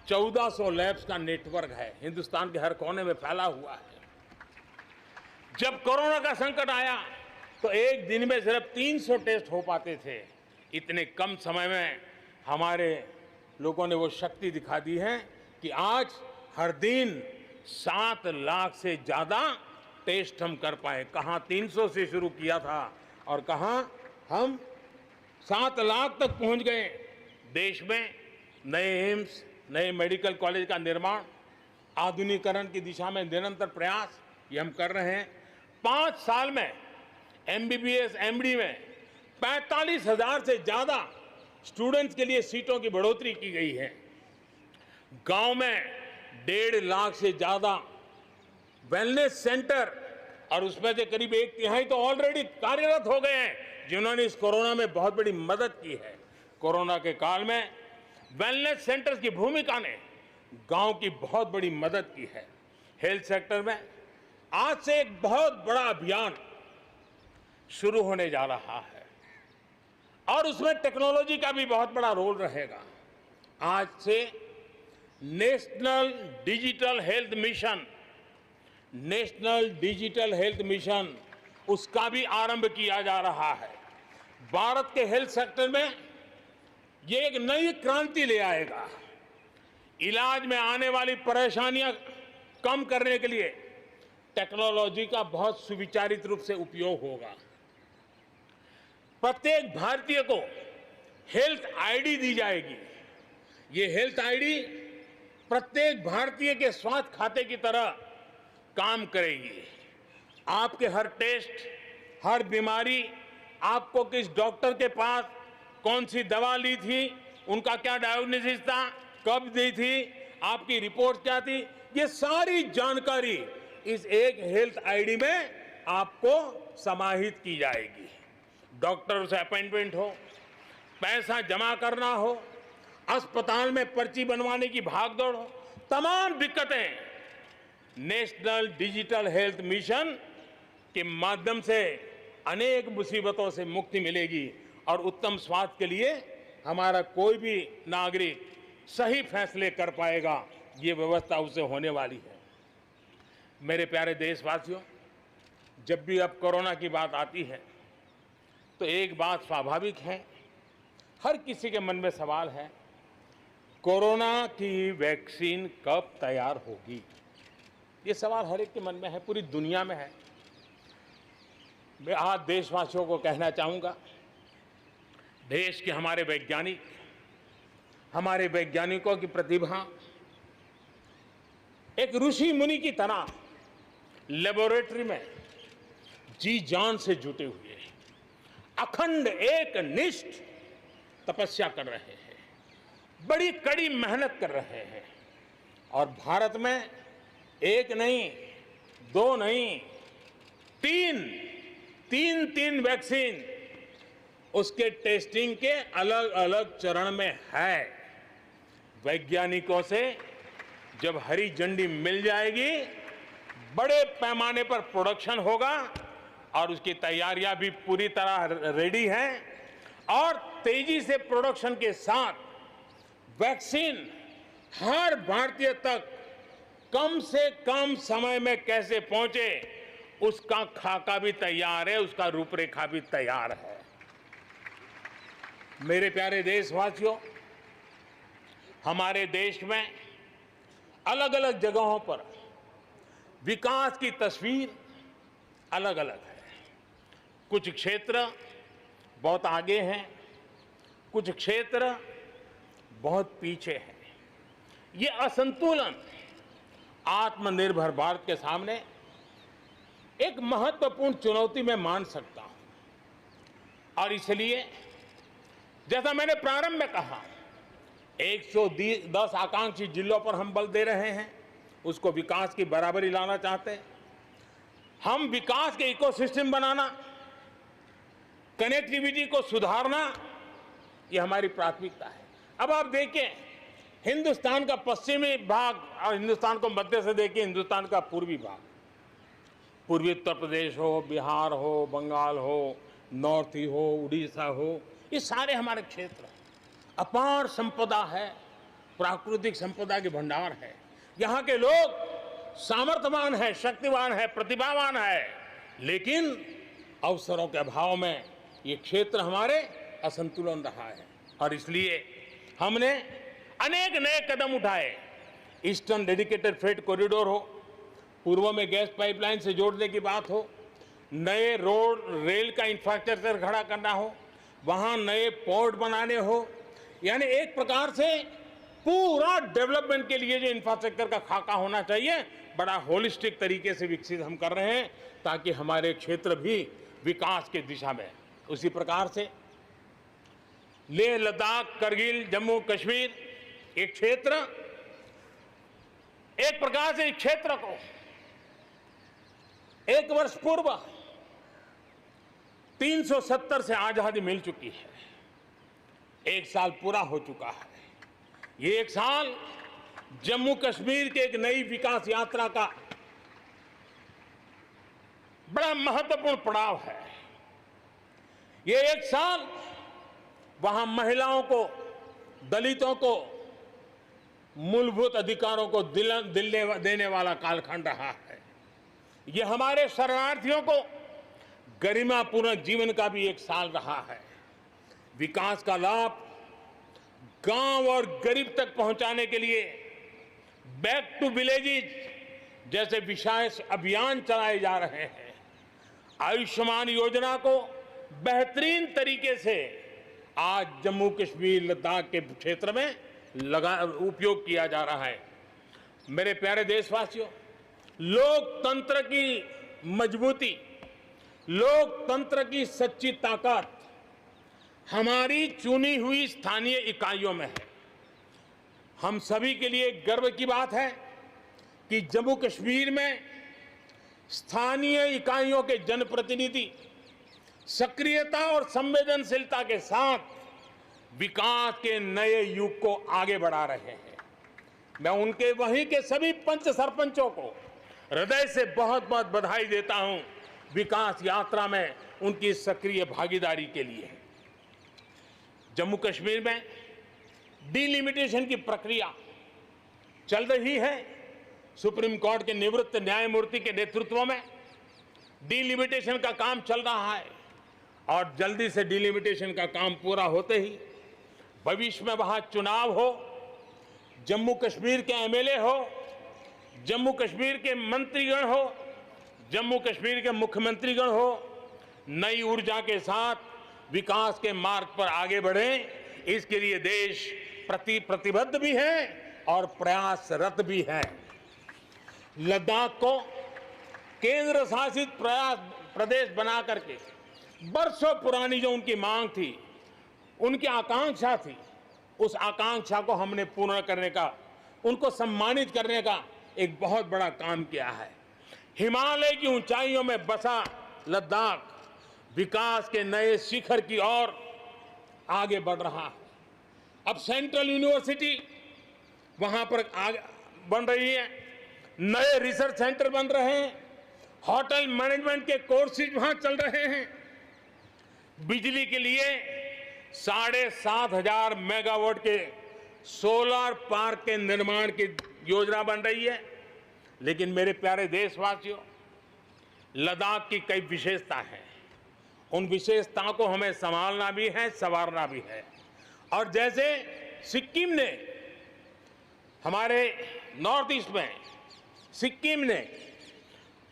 1400 लैब्स का नेटवर्क है, हिंदुस्तान के हर कोने में फैला हुआ है। जब कोरोना का संकट आया तो एक दिन में सिर्फ 300 टेस्ट हो पाते थे। इतने कम समय में हमारे लोगों ने वो शक्ति दिखा दी है कि आज हर दिन 7 लाख से ज्यादा टेस्ट हम कर पाए। कहां 300 से शुरू किया था और कहां हम 7 लाख तक पहुंच गए। देश में नए एम्स, नए मेडिकल कॉलेज का निर्माण, आधुनिकीकरण की दिशा में निरंतर प्रयास ये हम कर रहे हैं। 5 साल में MBBS, MD में 45,000 से ज्यादा स्टूडेंट्स के लिए सीटों की बढ़ोतरी की गई है। गांव में 1.5 लाख से ज्यादा वेलनेस सेंटर और उसमें से करीब 1/3 तो ऑलरेडी कार्यरत हो गए हैं, जिन्होंने इस कोरोना में बहुत बड़ी मदद की है। कोरोना के काल में वेलनेस सेंटर्स की भूमिका ने गांव की बहुत बड़ी मदद की है। हेल्थ सेक्टर में आज से एक बहुत बड़ा अभियान शुरू होने जा रहा है और उसमें टेक्नोलॉजी का भी बहुत बड़ा रोल रहेगा। आज से नेशनल डिजिटल हेल्थ मिशन उसका भी आरंभ किया जा रहा है। भारत के हेल्थ सेक्टर में ये एक नई क्रांति ले आएगा। इलाज में आने वाली परेशानियां कम करने के लिए टेक्नोलॉजी का बहुत सुविचारित रूप से उपयोग होगा। प्रत्येक भारतीय को हेल्थ आईडी दी जाएगी। ये हेल्थ आईडी प्रत्येक भारतीय के स्वास्थ्य खाते की तरह काम करेगी। आपके हर टेस्ट, हर बीमारी, आपको किस डॉक्टर के पास कौन सी दवा ली थी, उनका क्या डायग्नोसिस था, कब दी थी, आपकी रिपोर्ट क्या थी, ये सारी जानकारी इस एक हेल्थ आईडी में आपको समाहित की जाएगी। डॉक्टर से अपॉइंटमेंट हो, पैसा जमा करना हो, अस्पताल में पर्ची बनवाने की भागदौड़ हो, तमाम दिक्कतें नेशनल डिजिटल हेल्थ मिशन के माध्यम से अनेक मुसीबतों से मुक्ति मिलेगी और उत्तम स्वास्थ्य के लिए हमारा कोई भी नागरिक सही फैसले कर पाएगा, ये व्यवस्था उससे होने वाली है। मेरे प्यारे देशवासियों, जब भी अब कोरोना की बात आती है तो एक बात स्वाभाविक है, हर किसी के मन में सवाल है, कोरोना की वैक्सीन कब तैयार होगी? ये सवाल हर एक के मन में है, पूरी दुनिया में है। मैं आज देशवासियों को कहना चाहूँगा, देश के हमारे वैज्ञानिकों की प्रतिभा एक ऋषि मुनि की तरह लेबोरेटरी में जी जान से जुटे हुए अखंड एक निष्ठ तपस्या कर रहे हैं, बड़ी कड़ी मेहनत कर रहे हैं। और भारत में एक नहीं, दो नहीं, तीन वैक्सीन उसके टेस्टिंग के अलग अलग चरण में है। वैज्ञानिकों से जब हरी झंडी मिल जाएगी, बड़े पैमाने पर प्रोडक्शन होगा और उसकी तैयारियां भी पूरी तरह रेडी हैं। और तेजी से प्रोडक्शन के साथ वैक्सीन हर भारतीय तक कम से कम समय में कैसे पहुंचे, उसका खाका भी तैयार है, उसका रूपरेखा भी तैयार है। मेरे प्यारे देशवासियों, हमारे देश में अलग अलग जगहों पर विकास की तस्वीर अलग अलग है। कुछ क्षेत्र बहुत आगे हैं, कुछ क्षेत्र बहुत पीछे हैं। ये असंतुलन आत्मनिर्भर भारत के सामने एक महत्वपूर्ण चुनौती मैं मान सकता हूं। और इसलिए जैसा मैंने प्रारंभ में कहा, 110 आकांक्षी जिलों पर हम बल दे रहे हैं, उसको विकास की बराबरी लाना चाहते हैं। हम विकास के इकोसिस्टम बनाना, कनेक्टिविटी को सुधारना, ये हमारी प्राथमिकता है। अब आप देखिए, हिंदुस्तान का पश्चिमी भाग और हिंदुस्तान को मध्य से देखिए, हिंदुस्तान का पूर्वी भाग, पूर्वी उत्तर प्रदेश हो, बिहार हो, बंगाल हो, नॉर्थ ही हो, उड़ीसा हो, ये सारे हमारे क्षेत्र अपार संपदा है, प्राकृतिक संपदा के भंडार है। यहाँ के लोग सामर्थ्यवान है, शक्तिवान है, प्रतिभावान है, लेकिन अवसरों के अभाव में ये क्षेत्र हमारे असंतुलन रहा है। और इसलिए हमने अनेक नए कदम उठाए। ईस्टर्न डेडिकेटेड फ्रेट कॉरिडोर हो, पूर्व में गैस पाइपलाइन से जोड़ने की बात हो, नए रोड रेल का इंफ्रास्ट्रक्चर खड़ा करना हो, वहाँ नए पोर्ट बनाने हो, यानी एक प्रकार से पूरा डेवलपमेंट के लिए जो इंफ्रास्ट्रक्चर का खाका होना चाहिए, बड़ा होलिस्टिक तरीके से विकसित हम कर रहे हैं, ताकि हमारे क्षेत्र भी विकास की दिशा में। उसी प्रकार से लेह लद्दाख, करगिल, जम्मू कश्मीर, एक क्षेत्र, एक प्रकार से इस क्षेत्र को एक वर्ष पूर्व 370 से आजादी मिल चुकी है, एक साल पूरा हो चुका है। ये एक साल जम्मू कश्मीर के एक नई विकास यात्रा का बड़ा महत्वपूर्ण पड़ाव है। ये एक साल वहां महिलाओं को, दलितों को मूलभूत अधिकारों को देने वाला कालखंड रहा है। ये हमारे शरणार्थियों को गरिमापूर्ण जीवन का भी एक साल रहा है। विकास का लाभ गांव और गरीब तक पहुंचाने के लिए बैक टू विलेजेस जैसे विशेष अभियान चलाए जा रहे हैं। आयुष्मान योजना को बेहतरीन तरीके से आज जम्मू कश्मीर, लद्दाख के क्षेत्र में उपयोग किया जा रहा है। मेरे प्यारे देशवासियों, लोकतंत्र की मजबूती, लोकतंत्र की सच्ची ताकत हमारी चुनी हुई स्थानीय इकाइयों में है। हम सभी के लिए गर्व की बात है कि जम्मू कश्मीर में स्थानीय इकाइयों के जनप्रतिनिधि सक्रियता और संवेदनशीलता के साथ विकास के नए युग को आगे बढ़ा रहे हैं। मैं उनके वहीं के सभी पंच सरपंचों को हृदय से बहुत बहुत बधाई देता हूं विकास यात्रा में उनकी सक्रिय भागीदारी के लिए। जम्मू कश्मीर में डिलिमिटेशन की प्रक्रिया चल रही है। सुप्रीम कोर्ट के निवृत्त न्यायमूर्ति के नेतृत्व में डिलिमिटेशन का काम चल रहा है और जल्दी से डिलिमिटेशन का काम पूरा होते ही भविष्य में वहां चुनाव हो, जम्मू कश्मीर के एमएलए हो, जम्मू कश्मीर के मंत्रीगण हो, जम्मू कश्मीर के मुख्यमंत्रीगण हो, नई ऊर्जा के साथ विकास के मार्ग पर आगे बढ़े। इसके लिए देश प्रतिबद्ध भी है और प्रयासरत भी है। लद्दाख को केंद्र शासित प्रदेश बना करके बरसों पुरानी जो उनकी मांग थी, उनकी आकांक्षा थी, उस आकांक्षा को हमने पूर्ण करने का, उनको सम्मानित करने का एक बहुत बड़ा काम किया है। हिमालय की ऊंचाइयों में बसा लद्दाख विकास के नए शिखर की ओर आगे बढ़ रहा है। अब सेंट्रल यूनिवर्सिटी वहां पर बन रही है, नए रिसर्च सेंटर बन रहे हैं, होटल मैनेजमेंट के कोर्सेज वहां चल रहे हैं। बिजली के लिए 7,500 मेगावाट के सोलर पार्क के निर्माण की योजना बन रही है। लेकिन मेरे प्यारे देशवासियों, लद्दाख की कई विशेषता हैं। उन विशेषताओं को हमें संभालना भी है, संवारना भी है। और जैसे सिक्किम ने, हमारे नॉर्थ ईस्ट में सिक्किम ने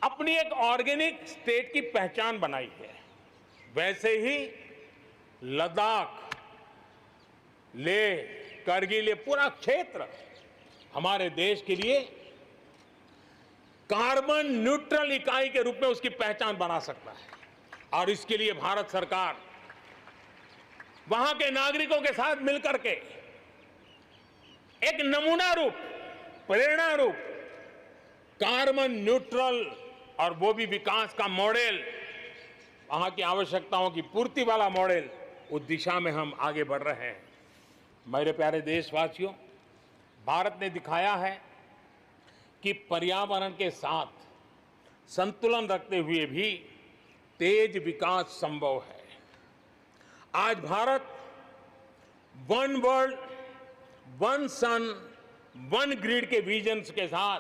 अपनी एक ऑर्गेनिक स्टेट की पहचान बनाई है, वैसे ही लद्दाख, लेह, करगिल, ये पूरा क्षेत्र हमारे देश के लिए कार्बन न्यूट्रल इकाई के रूप में उसकी पहचान बना सकता है। और इसके लिए भारत सरकार वहां के नागरिकों के साथ मिलकर के एक नमूना रूप, प्रेरणा रूप कार्बन न्यूट्रल और वो भी विकास का मॉडल, वहां की आवश्यकताओं की पूर्ति वाला मॉडल, उस दिशा में हम आगे बढ़ रहे हैं। मेरे प्यारे देशवासियों, भारत ने दिखाया है कि पर्यावरण के साथ संतुलन रखते हुए भी तेज विकास संभव है। आज भारत वन वर्ल्ड, वन सन, वन ग्रिड के विजन के साथ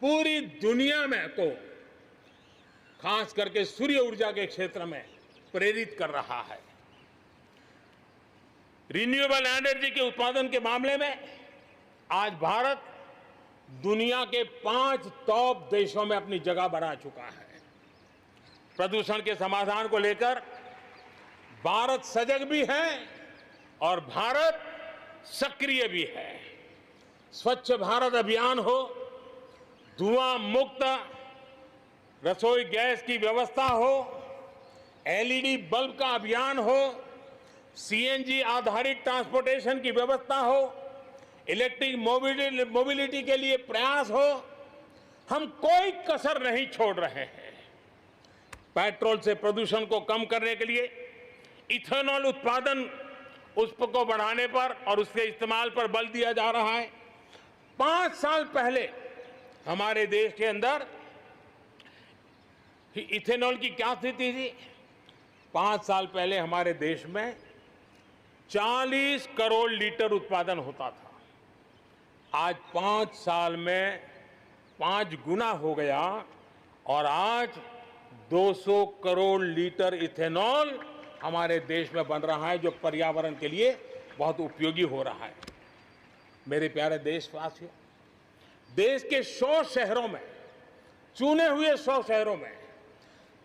पूरी दुनिया में को खास करके सूर्य ऊर्जा के क्षेत्र में प्रेरित कर रहा है। रिन्यूएबल एनर्जी के उत्पादन के मामले में आज भारत दुनिया के 5 टॉप देशों में अपनी जगह बना चुका है। प्रदूषण के समाधान को लेकर भारत सजग भी है और भारत सक्रिय भी है। स्वच्छ भारत अभियान हो, धुआं मुक्त रसोई गैस की व्यवस्था हो, एलईडी बल्ब का अभियान हो, सीएनजी आधारित ट्रांसपोर्टेशन की व्यवस्था हो, इलेक्ट्रिक मोबिलिटी के लिए प्रयास हो, हम कोई कसर नहीं छोड़ रहे हैं। पेट्रोल से प्रदूषण को कम करने के लिए इथेनॉल उत्पादन उसको बढ़ाने पर और उसके इस्तेमाल पर बल दिया जा रहा है। 5 साल पहले हमारे देश के अंदर इथेनॉल की क्या स्थिति थी? 5 साल पहले हमारे देश में 40 करोड़ लीटर उत्पादन होता था। आज 5 साल में 5 गुना हो गया और आज 200 करोड़ लीटर इथेनॉल हमारे देश में बन रहा है, जो पर्यावरण के लिए बहुत उपयोगी हो रहा है। मेरे प्यारे देशवासियों, देश के 100 शहरों में, चुने हुए 100 शहरों में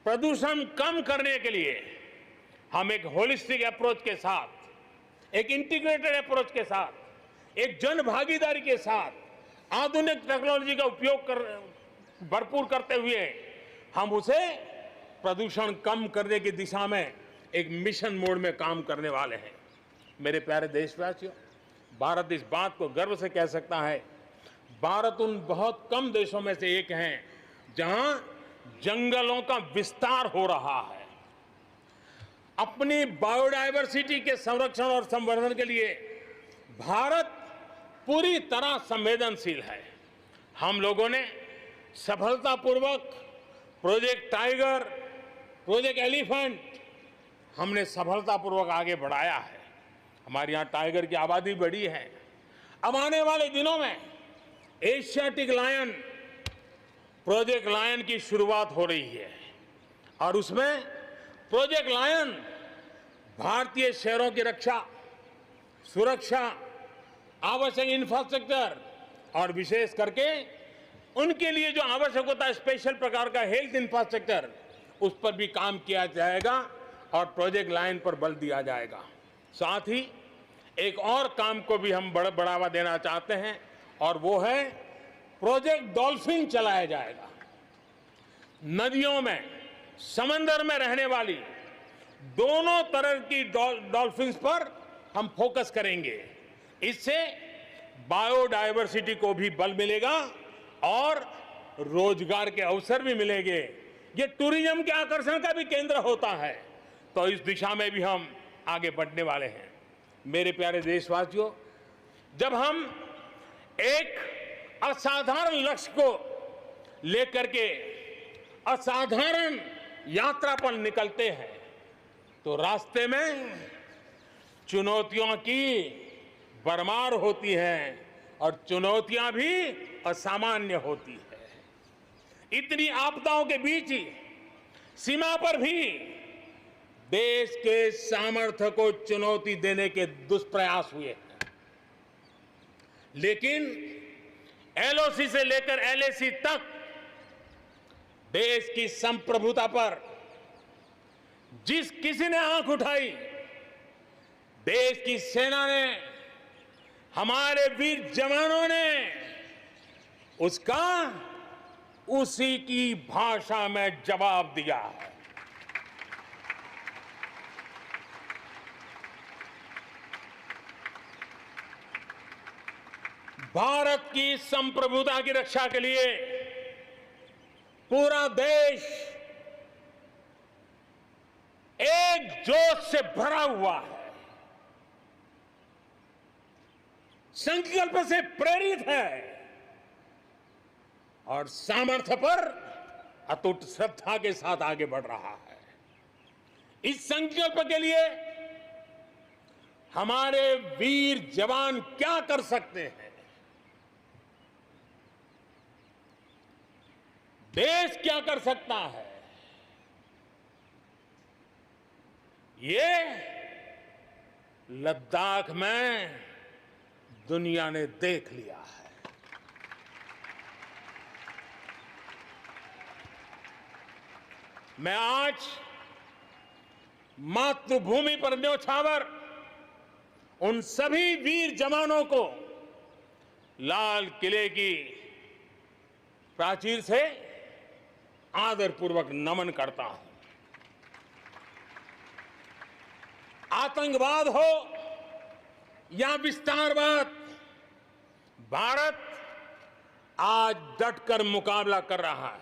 प्रदूषण कम करने के लिए हम एक होलिस्टिक अप्रोच के साथ, एक इंटीग्रेटेड अप्रोच के साथ, एक जन भागीदारी के साथ आधुनिक टेक्नोलॉजी का उपयोग भरपूर करते हुए हम उसे प्रदूषण कम करने की दिशा में एक मिशन मोड में काम करने वाले हैं। मेरे प्यारे देशवासियों, भारत इस बात को गर्व से कह सकता है, भारत उन बहुत कम देशों में से एक है जहां जंगलों का विस्तार हो रहा है। अपनी बायोडायवर्सिटी के संरक्षण और संवर्धन के लिए भारत पूरी तरह संवेदनशील है। हम लोगों ने सफलतापूर्वक प्रोजेक्ट टाइगर, प्रोजेक्ट एलिफेंट हमने सफलतापूर्वक आगे बढ़ाया है। हमारे यहाँ टाइगर की आबादी बढ़ी है। अब आने वाले दिनों में एशियाटिक लायन, प्रोजेक्ट लायन की शुरुआत हो रही है और उसमें प्रोजेक्ट लायन भारतीय शहरों की रक्षा, सुरक्षा, आवश्यक इंफ्रास्ट्रक्चर और विशेष करके उनके लिए जो आवश्यक होता है स्पेशल प्रकार का हेल्थ इंफ्रास्ट्रक्चर, उस पर भी काम किया जाएगा और प्रोजेक्ट लाइन पर बल दिया जाएगा। साथ ही एक और काम को भी हम बढ़ावा देना चाहते हैं और वो है प्रोजेक्ट डॉल्फिन चलाया जाएगा। नदियों में, समंदर में रहने वाली दोनों तरह की डॉल्फिन्स पर हम फोकस करेंगे। इससे बायोडायवर्सिटी को भी बल मिलेगा और रोजगार के अवसर भी मिलेंगे। ये टूरिज्म के आकर्षण का भी केंद्र होता है, तो इस दिशा में भी हम आगे बढ़ने वाले हैं। मेरे प्यारे देशवासियों, जब हम एक असाधारण लक्ष्य को लेकर के असाधारण यात्रा पर निकलते हैं तो रास्ते में चुनौतियों की भरमार होती है और चुनौतियां भी असामान्य होती है। इतनी आपदाओं के बीच ही सीमा पर भी देश के सामर्थ्य को चुनौती देने के दुष्प्रयास हुए हैं, लेकिन एलओसी से लेकर एलएसी तक देश की संप्रभुता पर जिस किसी ने आंख उठाई, देश की सेना ने, हमारे वीर जवानों ने उसका उसी की भाषा में जवाब दिया है। भारत की संप्रभुता की रक्षा के लिए पूरा देश एक जोश से भरा हुआ है, संकल्प से प्रेरित है और सामर्थ्य पर अटूट श्रद्धा के साथ आगे बढ़ रहा है। इस संकल्प के लिए हमारे वीर जवान क्या कर सकते हैं, देश क्या कर सकता है, ये लद्दाख में दुनिया ने देख लिया है। मैं आज मातृभूमि पर न्योछावर उन सभी वीर जवानों को लाल किले की प्राचीर से आदरपूर्वक नमन करता हूं। आतंकवाद हो या विस्तारवाद, भारत आज डटकर मुकाबला कर रहा है।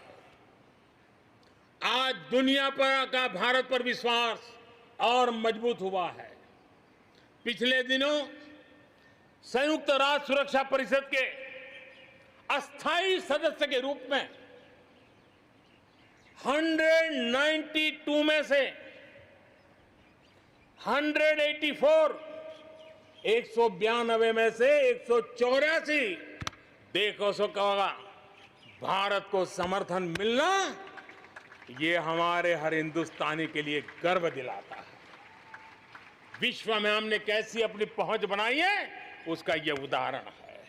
आज दुनिया पर का भारत पर विश्वास और मजबूत हुआ है। पिछले दिनों संयुक्त राष्ट्र सुरक्षा परिषद के अस्थायी सदस्य के रूप में 192 में से 192 में से 184 देशों से कहा भारत को समर्थन मिलना, ये हमारे हर हिंदुस्तानी के लिए गर्व दिलाता है। विश्व में हमने कैसी अपनी पहुंच बनाई है, उसका ये उदाहरण है।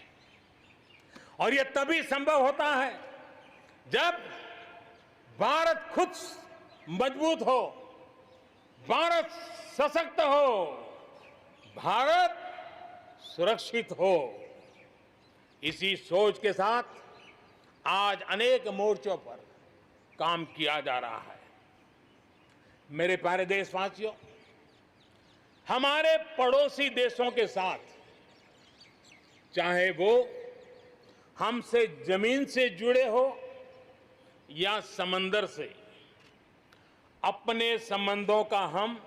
और ये तभी संभव होता है जब भारत खुद मजबूत हो, भारत सशक्त हो, भारत सुरक्षित हो। इसी सोच के साथ आज अनेक मोर्चों पर काम किया जा रहा है। मेरे प्यारे देशवासियों, हमारे पड़ोसी देशों के साथ, चाहे वो हमसे जमीन से जुड़े हो या समंदर से, अपने संबंधों का हम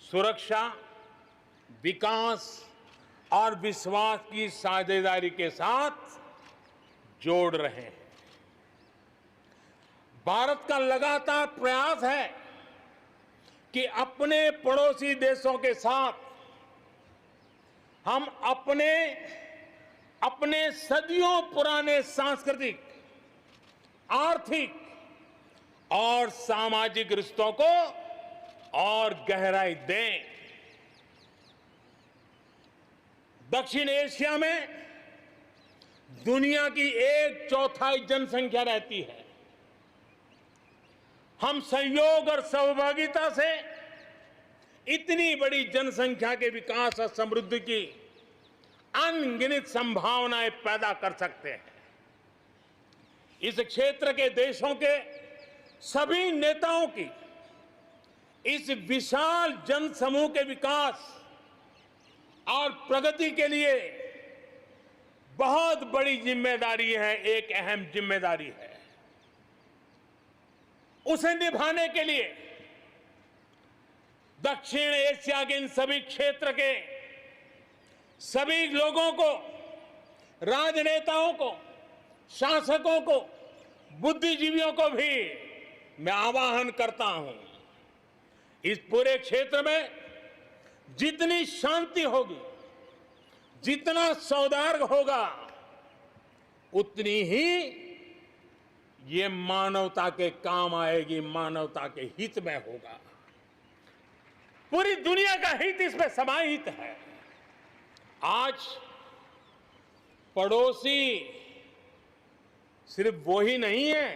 सुरक्षा, विकास और विश्वास की साझेदारी के साथ जोड़ रहे हैं। भारत का लगातार प्रयास है कि अपने पड़ोसी देशों के साथ हम अपने अपने सदियों पुराने सांस्कृतिक, आर्थिक और सामाजिक रिश्तों को और गहराई दें। दक्षिण एशिया में दुनिया की 1/4 जनसंख्या रहती है। हम सहयोग और सहभागिता से इतनी बड़ी जनसंख्या के विकास और समृद्धि की अनगिनत संभावनाएं पैदा कर सकते हैं। इस क्षेत्र के देशों के सभी नेताओं की इस विशाल जनसमूह के विकास और प्रगति के लिए बहुत बड़ी जिम्मेदारी है, एक अहम जिम्मेदारी है। उसे निभाने के लिए दक्षिण एशिया के इन सभी क्षेत्र के सभी लोगों को, राजनेताओं को, शासकों को, बुद्धिजीवियों को भी मैं आह्वान करता हूं, इस पूरे क्षेत्र में जितनी शांति होगी, जितना सौहार्द होगा, उतनी ही ये मानवता के काम आएगी, मानवता के हित में होगा। पूरी दुनिया का हित इसमें समाहित है। आज पड़ोसी सिर्फ वो ही नहीं है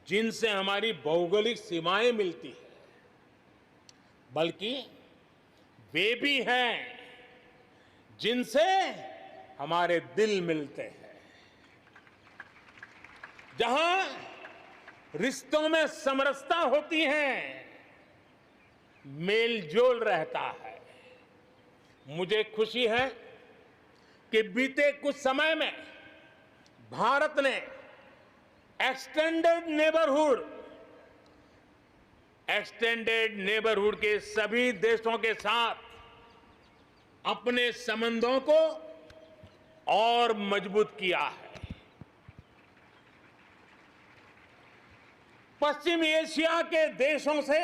जिनसे हमारी भौगोलिक सीमाएं मिलती है, बल्कि वे भी हैं जिनसे हमारे दिल मिलते हैं। जहां रिश्तों में समरसता होती है, मेलजोल रहता है। मुझे खुशी है कि बीते कुछ समय में भारत ने एक्सटेंडेड नेबरहुड के सभी देशों के साथ अपने संबंधों को और मजबूत किया है। पश्चिम एशिया के देशों से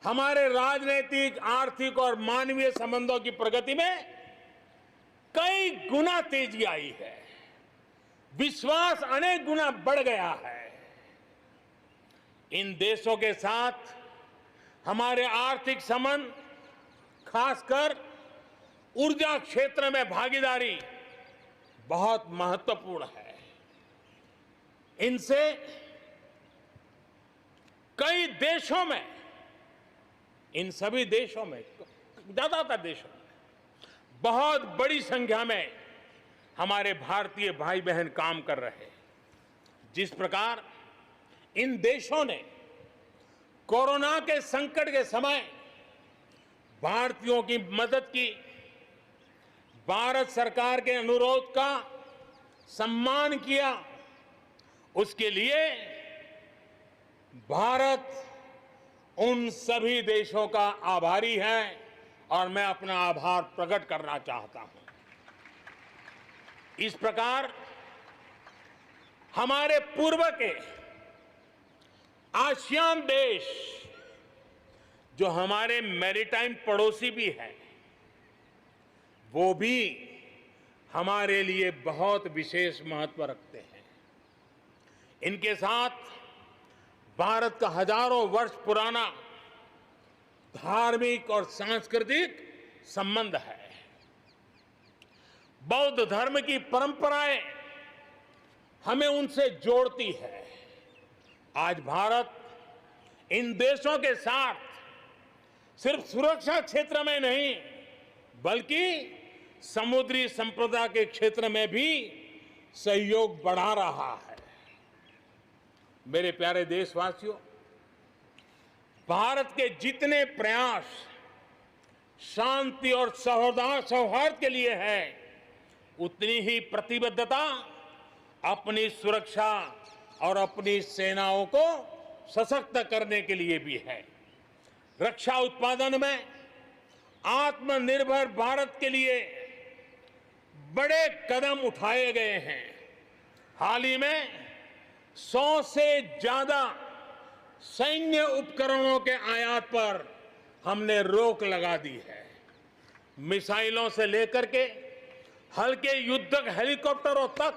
हमारे राजनीतिक, आर्थिक और मानवीय संबंधों की प्रगति में कई गुना तेजी आई है। विश्वास अनेक गुना बढ़ गया है। इन देशों के साथ हमारे आर्थिक संबंध, खासकर ऊर्जा क्षेत्र में भागीदारी बहुत महत्वपूर्ण है। इनसे कई देशों में, इन सभी देशों में, ज्यादातर देशों में बहुत बड़ी संख्या में हमारे भारतीय भाई बहन काम कर रहे हैं। जिस प्रकार इन देशों ने कोरोना के संकट के समय भारतीयों की मदद की, भारत सरकार के अनुरोध का सम्मान किया, उसके लिए भारत उन सभी देशों का आभारी है और मैं अपना आभार प्रकट करना चाहता हूं। इस प्रकार हमारे पूर्व के आसियान देश, जो हमारे मैरीटाइम पड़ोसी भी हैं, वो भी हमारे लिए बहुत विशेष महत्व रखते हैं। इनके साथ भारत का हजारों वर्ष पुराना धार्मिक और सांस्कृतिक संबंध है। बौद्ध धर्म की परंपराएं हमें उनसे जोड़ती है। आज भारत इन देशों के साथ सिर्फ सुरक्षा क्षेत्र में नहीं, बल्कि समुद्री संपदा के क्षेत्र में भी सहयोग बढ़ा रहा है। मेरे प्यारे देशवासियों, भारत के जितने प्रयास शांति और सौहार्द के लिए है, उतनी ही प्रतिबद्धता अपनी सुरक्षा और अपनी सेनाओं को सशक्त करने के लिए भी है। रक्षा उत्पादन में आत्मनिर्भर भारत के लिए बड़े कदम उठाए गए हैं। हाल ही में 100 से ज्यादा सैन्य उपकरणों के आयात पर हमने रोक लगा दी है। मिसाइलों से लेकर के हल्के युद्धक हेलीकॉप्टरों तक,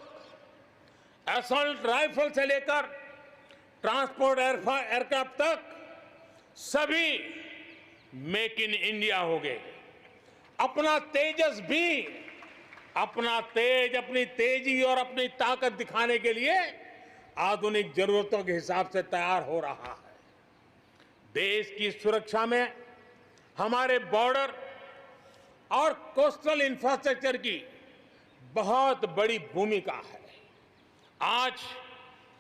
असॉल्ट राइफल से लेकर ट्रांसपोर्ट एयरक्राफ्ट तक सभी मेक इन इंडिया हो गए। अपना तेजस भी, अपना तेज, अपनी तेजी और अपनी ताकत दिखाने के लिए आधुनिक जरूरतों के हिसाब से तैयार हो रहा है। देश की सुरक्षा में हमारे बॉर्डर और कोस्टल इंफ्रास्ट्रक्चर की बहुत बड़ी भूमिका है। आज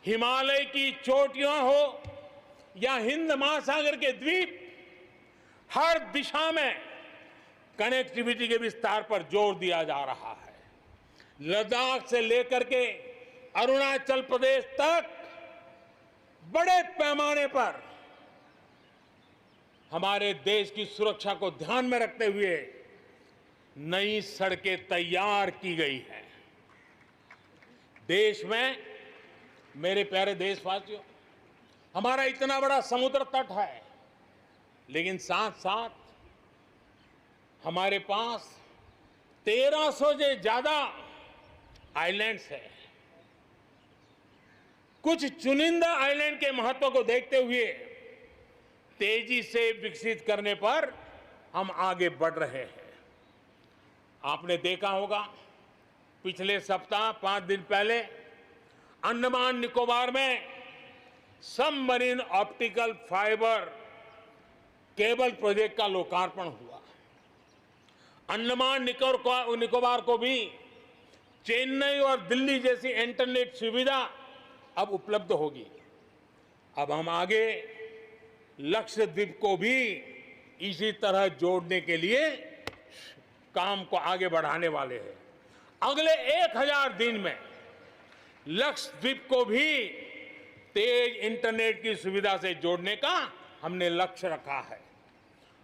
हिमालय की चोटियां हो या हिंद महासागर के द्वीप, हर दिशा में कनेक्टिविटी के विस्तार पर जोर दिया जा रहा है। लद्दाख से लेकर के अरुणाचल प्रदेश तक बड़े पैमाने पर हमारे देश की सुरक्षा को ध्यान में रखते हुए नई सड़कें तैयार की गई हैं। देश में, मेरे प्यारे देशवासियों, हमारा इतना बड़ा समुद्र तट है, लेकिन साथ साथ हमारे पास 1300 से ज्यादा आइलैंड्स हैं। कुछ चुनिंदा आइलैंड के महत्व को देखते हुए तेजी से विकसित करने पर हम आगे बढ़ रहे हैं। आपने देखा होगा, पिछले सप्ताह 5 दिन पहले अंडमान निकोबार में submarine optical fibre cable project का लोकार्पण हुआ। अंडमान निकोबार को भी चेन्नई और दिल्ली जैसी इंटरनेट सुविधा अब उपलब्ध होगी। अब हम आगे लक्षद्वीप को भी इसी तरह जोड़ने के लिए काम को आगे बढ़ाने वाले हैं। अगले 1000 दिन में लक्षद्वीप को भी तेज इंटरनेट की सुविधा से जोड़ने का हमने लक्ष्य रखा है।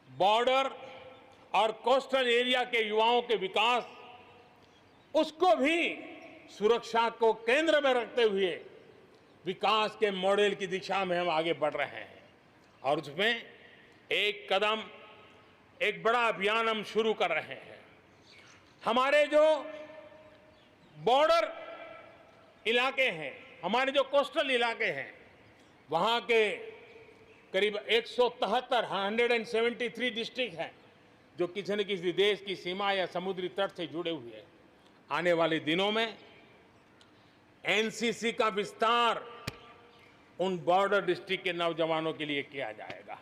बॉर्डर और कोस्टल एरिया के युवाओं के विकास, उसको भी सुरक्षा को केंद्र में रखते हुए विकास के मॉडल की दिशा में हम आगे बढ़ रहे हैं। और उसमें एक कदम, एक बड़ा अभियान हम शुरू कर रहे हैं। हमारे जो बॉर्डर इलाके हैं, हमारे जो कोस्टल इलाके हैं, वहां के करीब 173 डिस्ट्रिक्ट हैं जो किसी न किसी देश की सीमा या समुद्री तट से जुड़े हुए हैं। आने वाले दिनों में एनसीसी का विस्तार उन बॉर्डर डिस्ट्रिक्ट के नौजवानों के लिए किया जाएगा।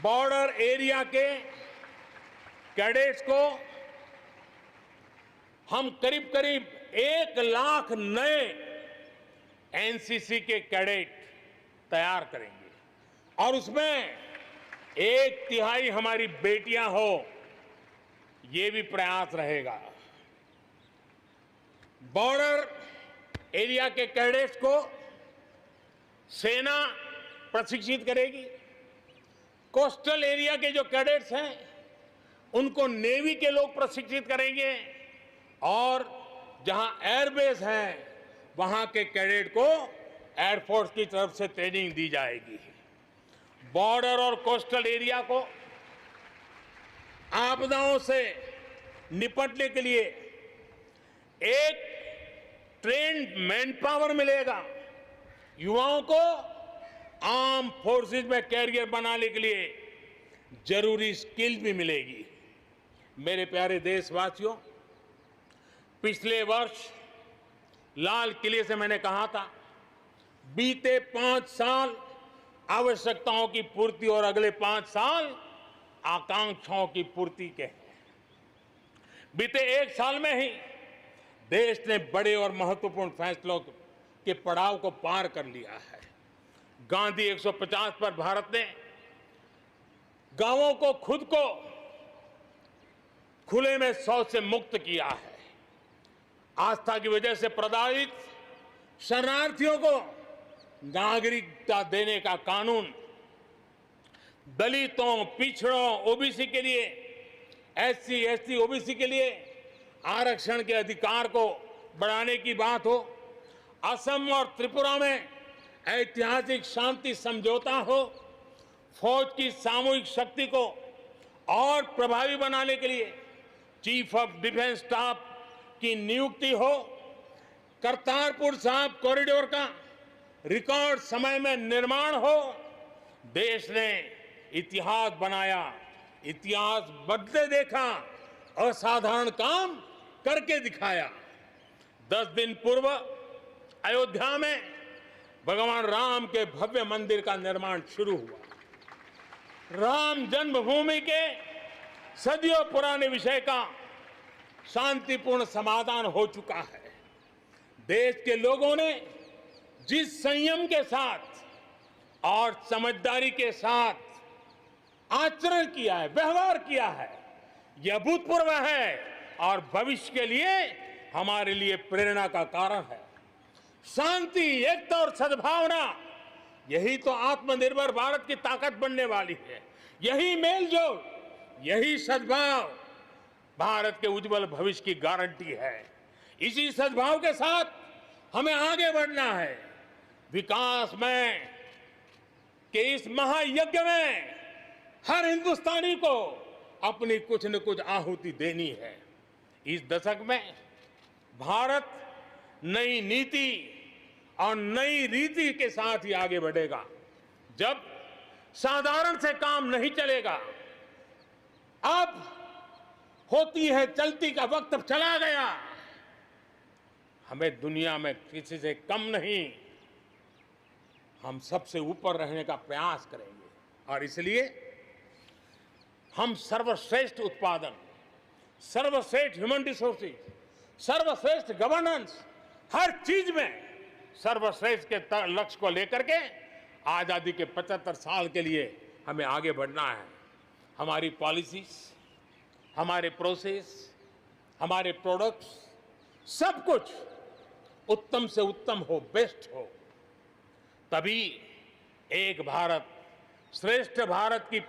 बॉर्डर एरिया के कैडेट्स को हम करीब करीब 1 लाख नए एनसीसी के कैडेट तैयार करेंगे और उसमें 1/3 हमारी बेटियां हो, ये भी प्रयास रहेगा। बॉर्डर एरिया के कैडेट्स को सेना प्रशिक्षित करेगी। कोस्टल एरिया के जो कैडेट्स हैं उनको नेवी के लोग प्रशिक्षित करेंगे और जहां एयरबेस है वहां के कैडेट को एयरफोर्स की तरफ से ट्रेनिंग दी जाएगी। बॉर्डर और कोस्टल एरिया को आपदाओं से निपटने के लिए एक ट्रेन्ड मैन पावर मिलेगा। युवाओं को आर्म फोर्सेस में कैरियर बनाने के लिए जरूरी स्किल भी मिलेगी। मेरे प्यारे देशवासियों, पिछले वर्ष लाल किले से मैंने कहा था, बीते 5 साल आवश्यकताओं की पूर्ति और अगले 5 साल आकांक्षाओं की पूर्ति के हैं। बीते 1 साल में ही देश ने बड़े और महत्वपूर्ण फैसलों के पड़ाव को पार कर लिया है। गांधी 150 पर भारत ने गांवों को खुद को खुले में शौच से मुक्त किया है। आस्था की वजह से प्रताड़ित शरणार्थियों को नागरिकता देने का कानून, दलितों, पिछड़ों, ओबीसी के लिए, एससी, एसटी, ओबीसी के लिए आरक्षण के अधिकार को बढ़ाने की बात हो, असम और त्रिपुरा में ऐतिहासिक शांति समझौता हो, फौज की सामूहिक शक्ति को और प्रभावी बनाने के लिए चीफ ऑफ डिफेंस स्टाफ की नियुक्ति हो, करतारपुर साहिब कॉरिडोर का रिकॉर्ड समय में निर्माण हो, देश ने इतिहास बनाया, इतिहास बदले देखा, असाधारण काम करके दिखाया। 10 दिन पूर्व अयोध्या में भगवान राम के भव्य मंदिर का निर्माण शुरू हुआ। राम जन्मभूमि के सदियों पुराने विषय का शांतिपूर्ण समाधान हो चुका है। देश के लोगों ने जिस संयम के साथ और समझदारी के साथ आचरण किया है, व्यवहार किया है, यह अभूतपूर्व है और भविष्य के लिए हमारे लिए प्रेरणा का कारण है। शांति, एकता और सद्भावना, यही तो आत्मनिर्भर भारत की ताकत बनने वाली है। यही मेलजोल, यही सद्भाव भारत के उज्जवल भविष्य की गारंटी है। इसी सद्भाव के साथ हमें आगे बढ़ना है। विकास में के इस महायज्ञ में हर हिंदुस्तानी को अपनी कुछ न कुछ आहुति देनी है। इस दशक में भारत नई नीति और नई रीति के साथ ही आगे बढ़ेगा। जब साधारण से काम नहीं चलेगा, अब होती है चलती का वक्त अब चला गया। हमें दुनिया में किसी से कम नहीं, हम सबसे ऊपर रहने का प्रयास करेंगे और इसलिए हम सर्वश्रेष्ठ उत्पादन, सर्वश्रेष्ठ ह्यूमन रिसोर्सेज, सर्वश्रेष्ठ गवर्नेंस, हर चीज में सर्वश्रेष्ठ के लक्ष्य को लेकर के आजादी के 75 साल के लिए हमें आगे बढ़ना है। हमारी पॉलिसीज, हमारे प्रोसेस, हमारे प्रोडक्ट्स, सब कुछ उत्तम से उत्तम हो, बेस्ट हो, तभी एक भारत श्रेष्ठ भारत की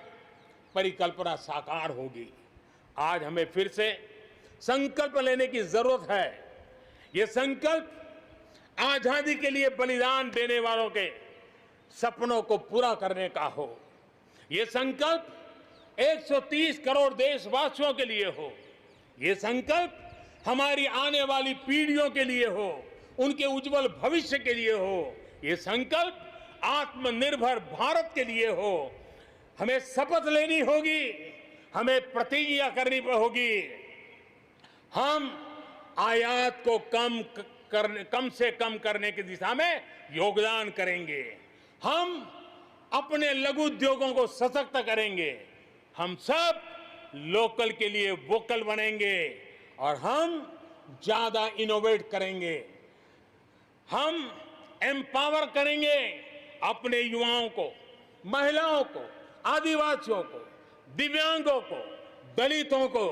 परिकल्पना साकार होगी। आज हमें फिर से संकल्प लेने की जरूरत है। ये संकल्प आजादी के लिए बलिदान देने वालों के सपनों को पूरा करने का हो। ये संकल्प 130 करोड़ देशवासियों के लिए हो। ये संकल्प हमारी आने वाली पीढ़ियों के लिए हो, उनके उज्जवल भविष्य के लिए हो। ये संकल्प आत्मनिर्भर भारत के लिए हो। हमें शपथ लेनी होगी, हमें प्रतिज्ञा करनी होगी। हम आयात को कम से कम करने की दिशा में योगदान करेंगे। हम अपने लघु उद्योगों को सशक्त करेंगे। हम सब लोकल के लिए वोकल बनेंगे और हम ज्यादा इनोवेट करेंगे। हम एम्पावर करेंगे अपने युवाओं को, महिलाओं को, आदिवासियों को, दिव्यांगों को, दलितों को,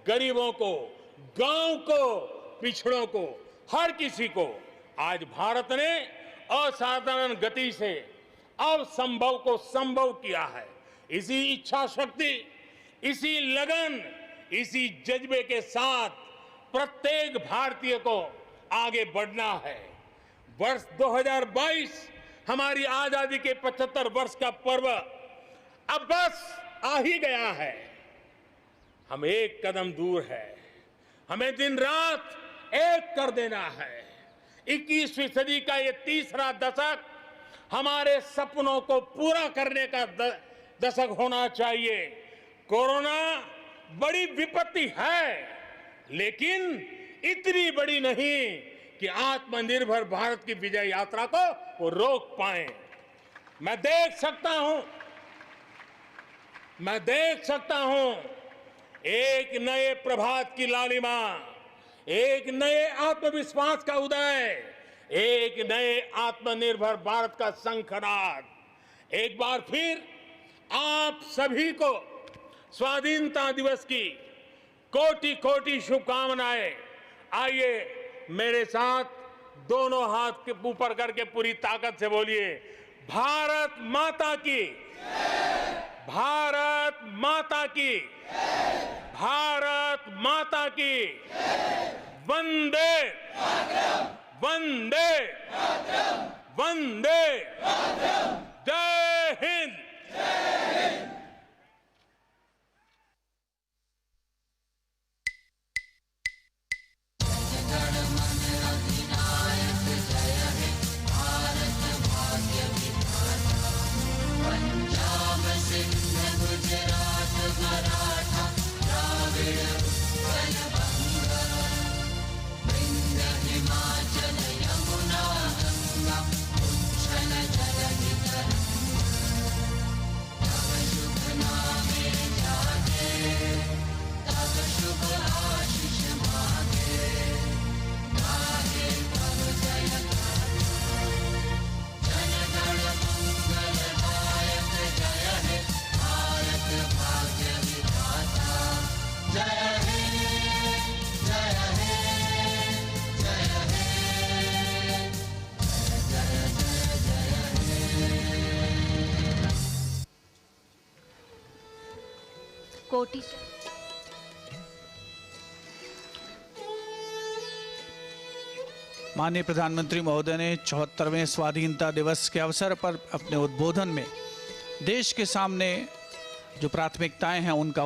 गरीबों को, गांव को, पिछड़ों को, हर किसी को। आज भारत ने असाधारण गति से असंभव को संभव किया है। इसी इच्छा शक्ति, इसी लगन, इसी जज्बे के साथ प्रत्येक भारतीय को आगे बढ़ना है। वर्ष 2022 हमारी आजादी के 75 वर्ष का पर्व अब बस आ ही गया है। हम एक कदम दूर है। हमें दिन रात एक कर देना है। 21वीं सदी का ये तीसरा दशक हमारे सपनों को पूरा करने का दशक होना चाहिए। कोरोना बड़ी विपत्ति है, लेकिन इतनी बड़ी नहीं कि आत्मनिर्भर भारत की विजय यात्रा को वो रोक पाए। मैं देख सकता हूं एक नए प्रभात की लालिमा, एक नए आत्मविश्वास का उदय, एक नए आत्मनिर्भर भारत का शंखनाद। एक बार फिर आप सभी को स्वाधीनता दिवस की कोटि कोटि शुभकामनाएं। आइए मेरे साथ दोनों हाथ के ऊपर करके पूरी ताकत से बोलिए, भारत माता की, भारत माता की, भारत माता की, वंदे वंदे वंदे, जय हिंद। कोटि माननीय प्रधानमंत्री महोदय ने 74वें स्वाधीनता दिवस के अवसर पर अपने उद्बोधन में देश के सामने जो प्राथमिकताएं हैं उनका